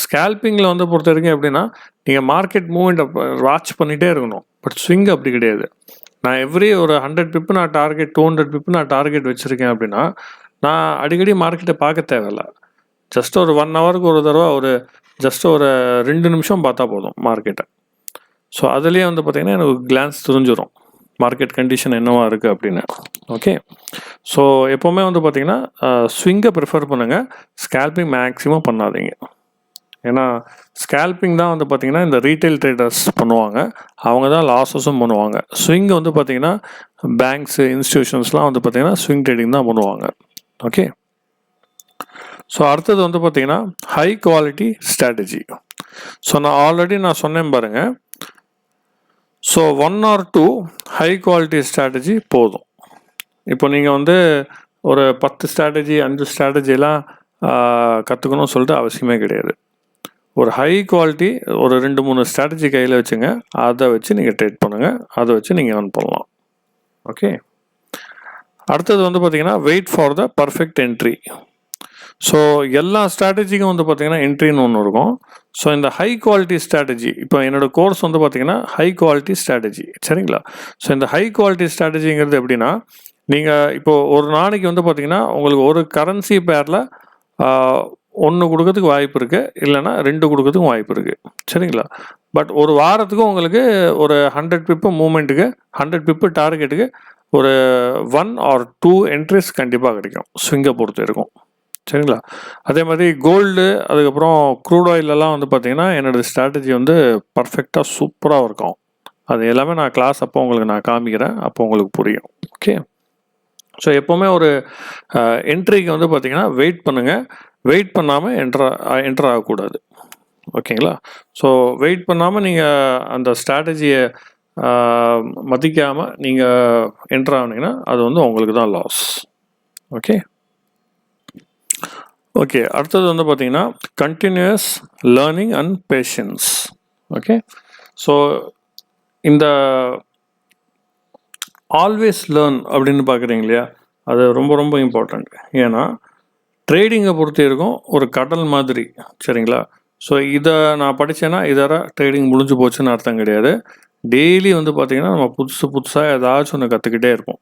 ஸ்கேல்பிங்கில் வந்து பொறுத்த வரைக்கும் எப்படின்னா நீங்கள் மார்க்கெட் மூவ்மெண்ட்டை வாட்ச் பண்ணிகிட்டே இருக்கணும். பட் ஸ்விங் அப்படி கிடையாது. நான் எவ்ரி ஒரு 100 பிப்பு நான் டார்கெட், 200 பிப்பு நான் டார்கெட் வச்சுருக்கேன் அப்படின்னா நான் அடிக்கடி மார்க்கெட்டை பார்க்க தேவையில்லை. ஜஸ்ட் ஒரு 1 ஹவருக்கு ஒரு தடவை ஜஸ்ட் ஒரு 2 நிமிஷம் பார்த்தா போதும் மார்க்கெட்டை. ஸோ அதுலேயே வந்து பார்த்திங்கன்னா எனக்கு கிளான்ஸ் தெரிஞ்சிடும் மார்க்கெட் கண்டிஷன் என்னவா இருக்குது அப்படின்னு. ஓகே, ஸோ எப்போவுமே வந்து பார்த்திங்கன்னா ஸ்விங்கை ப்ரிஃபர் பண்ணுங்கள், ஸ்கேல்பிங் மேக்ஸிமம் பண்ணாதீங்க. ஏன்னா ஸ்கேல்பிங் தான் வந்து பார்த்திங்கன்னா இந்த ரீட்டைல் ட்ரேடர்ஸ் பண்ணுவாங்க, அவங்க தான் லாஸஸும் பண்ணுவாங்க. ஸ்விங் வந்து பார்த்திங்கன்னா பேங்க்ஸு, இன்ஸ்டியூஷன்ஸ்லாம் வந்து பார்த்திங்கன்னா ஸ்விங் ட்ரேடிங் தான் பண்ணுவாங்க. ஓகே, ஸோ அடுத்தது வந்து பார்த்திங்கன்னா ஹை குவாலிட்டி ஸ்ட்ராட்டஜி. ஸோ நான் ஆல்ரெடி சொன்னேன் பாருங்கள். So 1 or 2 high quality strategy போதும். இப்போ நீங்கள் வந்து ஒரு 10 ஸ்ட்ராட்டஜி 5 ஸ்ட்ராட்டஜிலாம் கற்றுக்கணும்னு சொல்லிட்டு அவசியமே கிடையாது. ஒரு ஹை குவாலிட்டி ஒரு 2-3 ஸ்ட்ராட்டஜி கையில் வச்சுங்க, அதை வச்சு நீங்கள் ட்ரேட் பண்ணுங்கள், அதை வச்சு நீங்கள் earn பண்ணலாம். ஓகே, அடுத்தது வந்து பார்த்திங்கன்னா wait for the perfect entry. So எல்லா ஸ்ட்ராட்டஜிக்கும் வந்து பார்த்திங்கன்னா என்ட்ரின்னு ஒன்று இருக்கும். ஸோ இந்த ஹை குவாலிட்டி ஸ்ட்ராட்டஜி, இப்போ என்னோடய கோர்ஸ் வந்து பார்த்திங்கன்னா ஹை குவாலிட்டி ஸ்ட்ராட்டஜி. சரிங்களா? ஸோ இந்த ஹை குவாலிட்டி ஸ்ட்ராட்டஜிங்கிறது எப்படின்னா நீங்கள் இப்போது ஒரு நாளைக்கு வந்து பார்த்திங்கன்னா உங்களுக்கு ஒரு கரன்சி பேரில் 1 கொடுக்கறதுக்கு வாய்ப்பு இருக்குது, இல்லைனா 2 கொடுக்கறதுக்கும் வாய்ப்பு இருக்குது. சரிங்களா? பட் ஒரு வாரத்துக்கு உங்களுக்கு ஒரு 100 பிப்பு மூமெண்ட்டுக்கு 100 பிப்பு டார்கெட்டுக்கு ஒரு 1 or 2 என்ட்ரிஸ் கண்டிப்பாக கிடைக்கும் ஸ்விங்கை பொறுத்த இருக்கும். சரிங்களா? அதே மாதிரி கோல்டு, அதுக்கப்புறம் க்ரூட் ஆயிலெல்லாம் வந்து பார்த்திங்கன்னா என்னோடய ஸ்ட்ராட்டஜி வந்து பர்ஃபெக்டாக சூப்பராக இருக்கும். அது எல்லாமே நான் கிளாஸ் அப்போ உங்களுக்கு நான் காமிக்கிறேன், அப்போ உங்களுக்கு புரியும். ஓகே, ஸோ எப்போவுமே ஒரு என்ட்ரிக்கு வந்து பார்த்திங்கன்னா வெயிட் பண்ணுங்கள், வெயிட் பண்ணாமல் என்ட்ரு ஆகக்கூடாது. ஓகேங்களா? ஸோ வெயிட் பண்ணாமல் நீங்கள் அந்த ஸ்ட்ராட்டஜியை மதிக்காமல் நீங்கள் என்ட்ரு ஆனீங்கன்னா அது வந்து உங்களுக்கு தான் லாஸ். ஓகே ஓகே அடுத்தது வந்து பார்த்திங்கன்னா continuous learning and patience. Okay, so இந்த ஆல்வேஸ் லேர்ன் அப்படின்னு பார்க்குறீங்க இல்லையா, அது ரொம்ப ரொம்ப இம்பார்ட்டண்ட். ஏன்னா ட்ரேடிங்கை பொறுத்த வரைக்கும் ஒரு கடல் மாதிரி. சரிங்களா? ஸோ இதை நான் படித்தேன்னா இதோட ட்ரேடிங் முடிஞ்சு போச்சுன்னு அர்த்தம் கிடையாது. டெய்லி வந்து பார்த்திங்கன்னா நம்ம புதுசாக ஏதாச்சும் ஒன்று கற்றுக்கிட்டே இருப்போம்.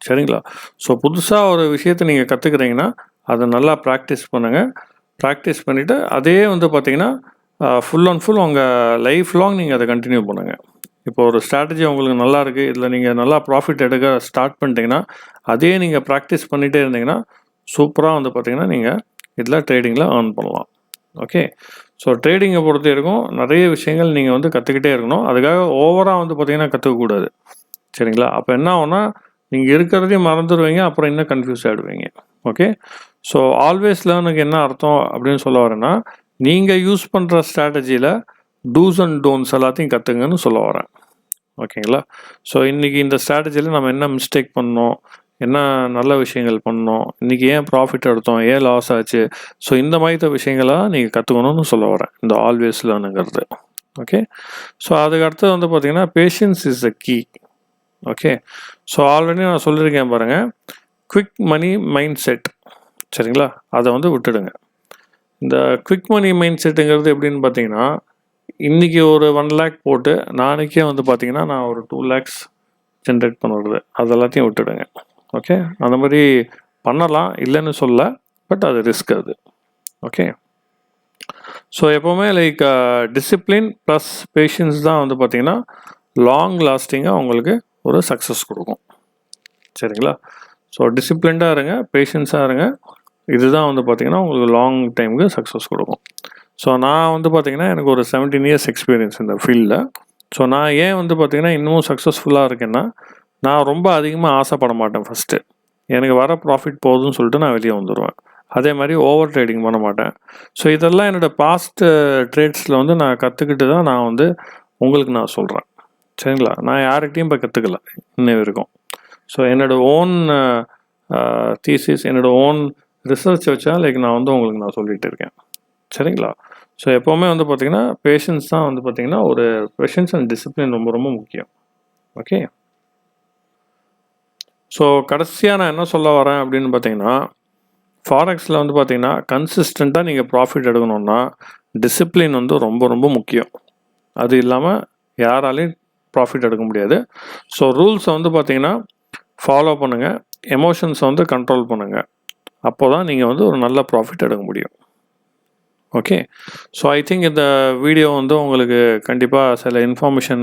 சரிங்களா? ஸோ புதுசாக ஒரு விஷயத்தை நீங்கள் கற்றுக்குறீங்கன்னா அதை நல்லா ப்ராக்டிஸ் பண்ணுங்கள். ப்ராக்டிஸ் பண்ணிவிட்டு அதே வந்து பார்த்திங்கன்னா ஃபுல் அண்ட் ஃபுல் உங்கள் லைஃப் லாங் நீங்கள் அதை கண்டினியூ பண்ணுங்கள். இப்போ ஒரு ஸ்ட்ராட்டஜி உங்களுக்கு நல்லா இருக்குது, இதில் நீங்கள் நல்லா ப்ராஃபிட் எடுக்க ஸ்டார்ட் பண்ணிட்டீங்கன்னா அதே நீங்கள் ப்ராக்டிஸ் பண்ணிகிட்டே இருந்தீங்கன்னா சூப்பராக வந்து பார்த்திங்கன்னா நீங்கள் இதில் ட்ரேடிங்கில் earn பண்ணலாம். ஓகே, ஸோ ட்ரேடிங்கை பொறுத்த வரைக்கும் நிறைய விஷயங்கள் நீங்கள் வந்து கற்றுக்கிட்டே இருக்கணும். அதுக்காக ஓவராக வந்து பார்த்திங்கன்னா கற்றுக்கக்கூடாது. சரிங்களா? அப்போ என்ன ஆகும்னா நீங்கள் இருக்கிறதையும் மறந்துடுவீங்க, அப்புறம் இன்னும் கன்ஃபியூஸ் ஆகிடுவீங்க. ஓகே, ஸோ ஆல்வேஸ் லேர்னுக்கு என்ன அர்த்தம் அப்படின்னு சொல்ல வரேன்னா நீங்கள் யூஸ் பண்ணுற ஸ்ட்ராட்டஜியில் டூஸ் அண்ட் டோன்ட்ஸ் எல்லாத்தையும் கற்றுங்கன்னு சொல்ல வரேன். ஓகேங்களா? ஸோ இன்றைக்கி இந்த ஸ்ட்ராட்டஜியில் நம்ம என்ன மிஸ்டேக் பண்ணோம், என்ன நல்ல விஷயங்கள் பண்ணோம், இன்றைக்கி ஏன் ப்ராஃபிட் எடுத்தோம், ஏன் லாஸ் ஆச்சு, ஸோ இந்த மாதிரி விஷயங்களாக நீங்கள் கற்றுக்கணும்னு சொல்ல வரேன் இந்த ஆல்வேஸ் லேர்னுங்கிறது. ஓகே, ஸோ அதுக்கு அடுத்தது வந்து பார்த்திங்கன்னா patience is a key. Okay, so already நான் சொல்லியிருக்கேன் பாருங்கள், குவிக் மணி மைண்ட் செட். சரிங்களா? அதை வந்து விட்டுடுங்க. இந்த குவிக் மணி மைண்ட் செட்டுங்கிறது எப்படின்னு பார்த்தீங்கன்னா இன்றைக்கி ஒரு 1 lakh போட்டு நாளைக்கே வந்து பார்த்திங்கன்னா நான் ஒரு 2 lakhs ஜென்ரேட் பண்ணுறது அது எல்லாத்தையும் விட்டுடுங்க. ஓகே, அந்த மாதிரி பண்ணலாம், இல்லைன்னு சொல்ல, பட் அது ரிஸ்க் அது. ஓகே, ஸோ எப்போவுமே லைக் டிசிப்ளின் ப்ளஸ் பேஷன்ஸ் தான் வந்து பார்த்திங்கன்னா லாங் லாஸ்டிங்காக உங்களுக்கு ஒரு சக்ஸஸ் கொடுக்கும். சரிங்களா? ஸோ டிசிப்ளின்டாக இருங்க, பேஷன்ஸாக இருங்க, இதுதான் வந்து பார்த்திங்கன்னா உங்களுக்கு லாங் டைமுக்கு சக்ஸஸ் கொடுக்கும். ஸோ நான் வந்து பார்த்திங்கன்னா எனக்கு ஒரு 17 years எக்ஸ்பீரியன்ஸ் இந்த ஃபீல்டில். ஸோ நான் ஏன் வந்து பார்த்திங்கன்னா இன்னமும் சக்ஸஸ்ஃபுல்லாக இருக்கேன்னா, நான் ரொம்ப அதிகமாக ஆசைப்பட மாட்டேன். ஃபஸ்ட்டு எனக்கு வர ப்ராஃபிட் போகுதுன்னு சொல்லிட்டு நான் வெளியே வந்துடுவேன். அதே மாதிரி ஓவர் ட்ரேடிங் பண்ண மாட்டேன். ஸோ இதெல்லாம் என்னோடய பாஸ்ட் ட்ரேட்ஸில் வந்து நான் கற்றுக்கிட்டு தான் நான் வந்து உங்களுக்கு நான் சொல்கிறேன். சரிங்களா? நான் யார்கிட்டையும் இப்போ கற்றுக்கல இன்ன வரைக்கும். ஸோ என்னோடய ஓன் தீசிஸ், என்னோடய ஓன் ரிசர்ச் வச்சா லைக் நான் வந்து உங்களுக்கு நான் சொல்லிகிட்டு இருக்கேன். சரிங்களா? ஸோ எப்போவுமே வந்து பார்த்திங்கன்னா பேஷன்ஸ் தான் வந்து பார்த்திங்கன்னா ஒரு பேஷன்ஸ் அண்ட் டிசிப்ளின் ரொம்ப ரொம்ப முக்கியம். ஓகே, ஸோ கடைசியாக நான் என்ன சொல்ல வரேன் அப்படின்னு பார்த்தீங்கன்னா, ஃபாரெக்ஸில் வந்து பார்த்திங்கன்னா கன்சிஸ்டண்ட்டாக நீங்கள் ப்ராஃபிட் எடுக்கணுன்னா டிசிப்ளின் வந்து ரொம்ப ரொம்ப முக்கியம். அது இல்லாமல் யாராலையும் ப்ராஃபிட் எடுக்க முடியாது. ஸோ ரூல்ஸை வந்து பார்த்திங்கன்னா ஃபாலோ பண்ணுங்கள், எமோஷன்ஸை வந்து கண்ட்ரோல் பண்ணுங்கள். அப்போ தான் நீங்கள் வந்து ஒரு நல்ல ப்ராஃபிட் எடுக்க முடியும். ஓகே, ஸோ ஐ திங்க் இந்த வீடியோ வந்து உங்களுக்கு கண்டிப்பாக சில இன்ஃபர்மேஷன்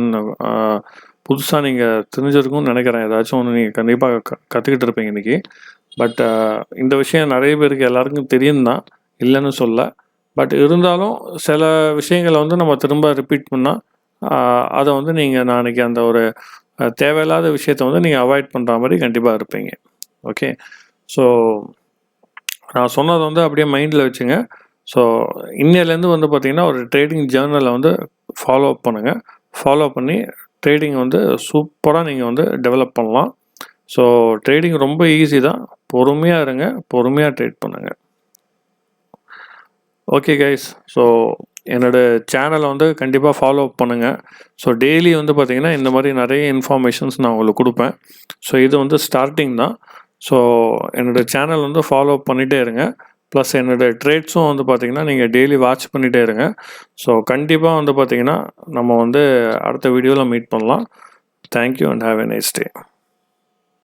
புதுசாக நீங்கள் தெரிஞ்சிருக்கும்னு நினைக்கிறேன். ஏதாச்சும் ஒன்று நீங்கள் கண்டிப்பாக கற்றுக்கிட்டு இருப்பீங்க இன்றைக்கி. பட் இந்த விஷயம் நிறைய பேருக்கு எல்லாருக்கும் தெரியும் தான், இல்லைன்னு சொல்ல. பட் இருந்தாலும் சில விஷயங்களை வந்து நம்ம திரும்ப ரிப்பீட் பண்ணால் அதை வந்து நீங்கள் நாளைக்கு அந்த ஒரு தேவையில்லாத விஷயத்தை வந்து நீங்கள் அவாய்ட் பண்ணுற மாதிரி கண்டிப்பாக இருப்பீங்க. ஓகே, ஸோ நான் சொன்னதை வந்து அப்படியே மைண்டில் வச்சுங்க. ஸோ இன்னிலேருந்து வந்து பார்த்திங்கன்னா ஒரு ட்ரேடிங் ஜேர்னலை வந்து ஃபாலோ அப் பண்ணுங்கள். ஃபாலோ பண்ணி ட்ரேடிங் வந்து சூப்பராக நீங்கள் வந்து டெவலப் பண்ணலாம். ஸோ ட்ரேடிங் ரொம்ப ஈஸி தான், பொறுமையாக இருங்க, பொறுமையாக ட்ரேட் பண்ணுங்கள். ஓகே கைஸ், ஸோ என்னோடய சேனலை வந்து கண்டிப்பாக ஃபாலோ அப் பண்ணுங்கள். ஸோ டெய்லி வந்து பார்த்திங்கன்னா இந்த மாதிரி நிறைய இன்ஃபர்மேஷன்ஸ் நான் உங்களுக்கு கொடுப்பேன். ஸோ இது வந்து ஸ்டார்டிங் தான். ஸோ என்னோடய சேனல் வந்து ஃபாலோ அப் பண்ணிகிட்டே இருங்க. ப்ளஸ் என்னோடய ட்ரேட்ஸும் வந்து பார்த்திங்கன்னா நீங்கள் டெய்லி வாட்ச் பண்ணிகிட்டே இருங்க. ஸோ கண்டிப்பாக வந்து பார்த்திங்கன்னா நம்ம வந்து அடுத்த வீடியோவில் மீட் பண்ணலாம். Thank you and have a nice day.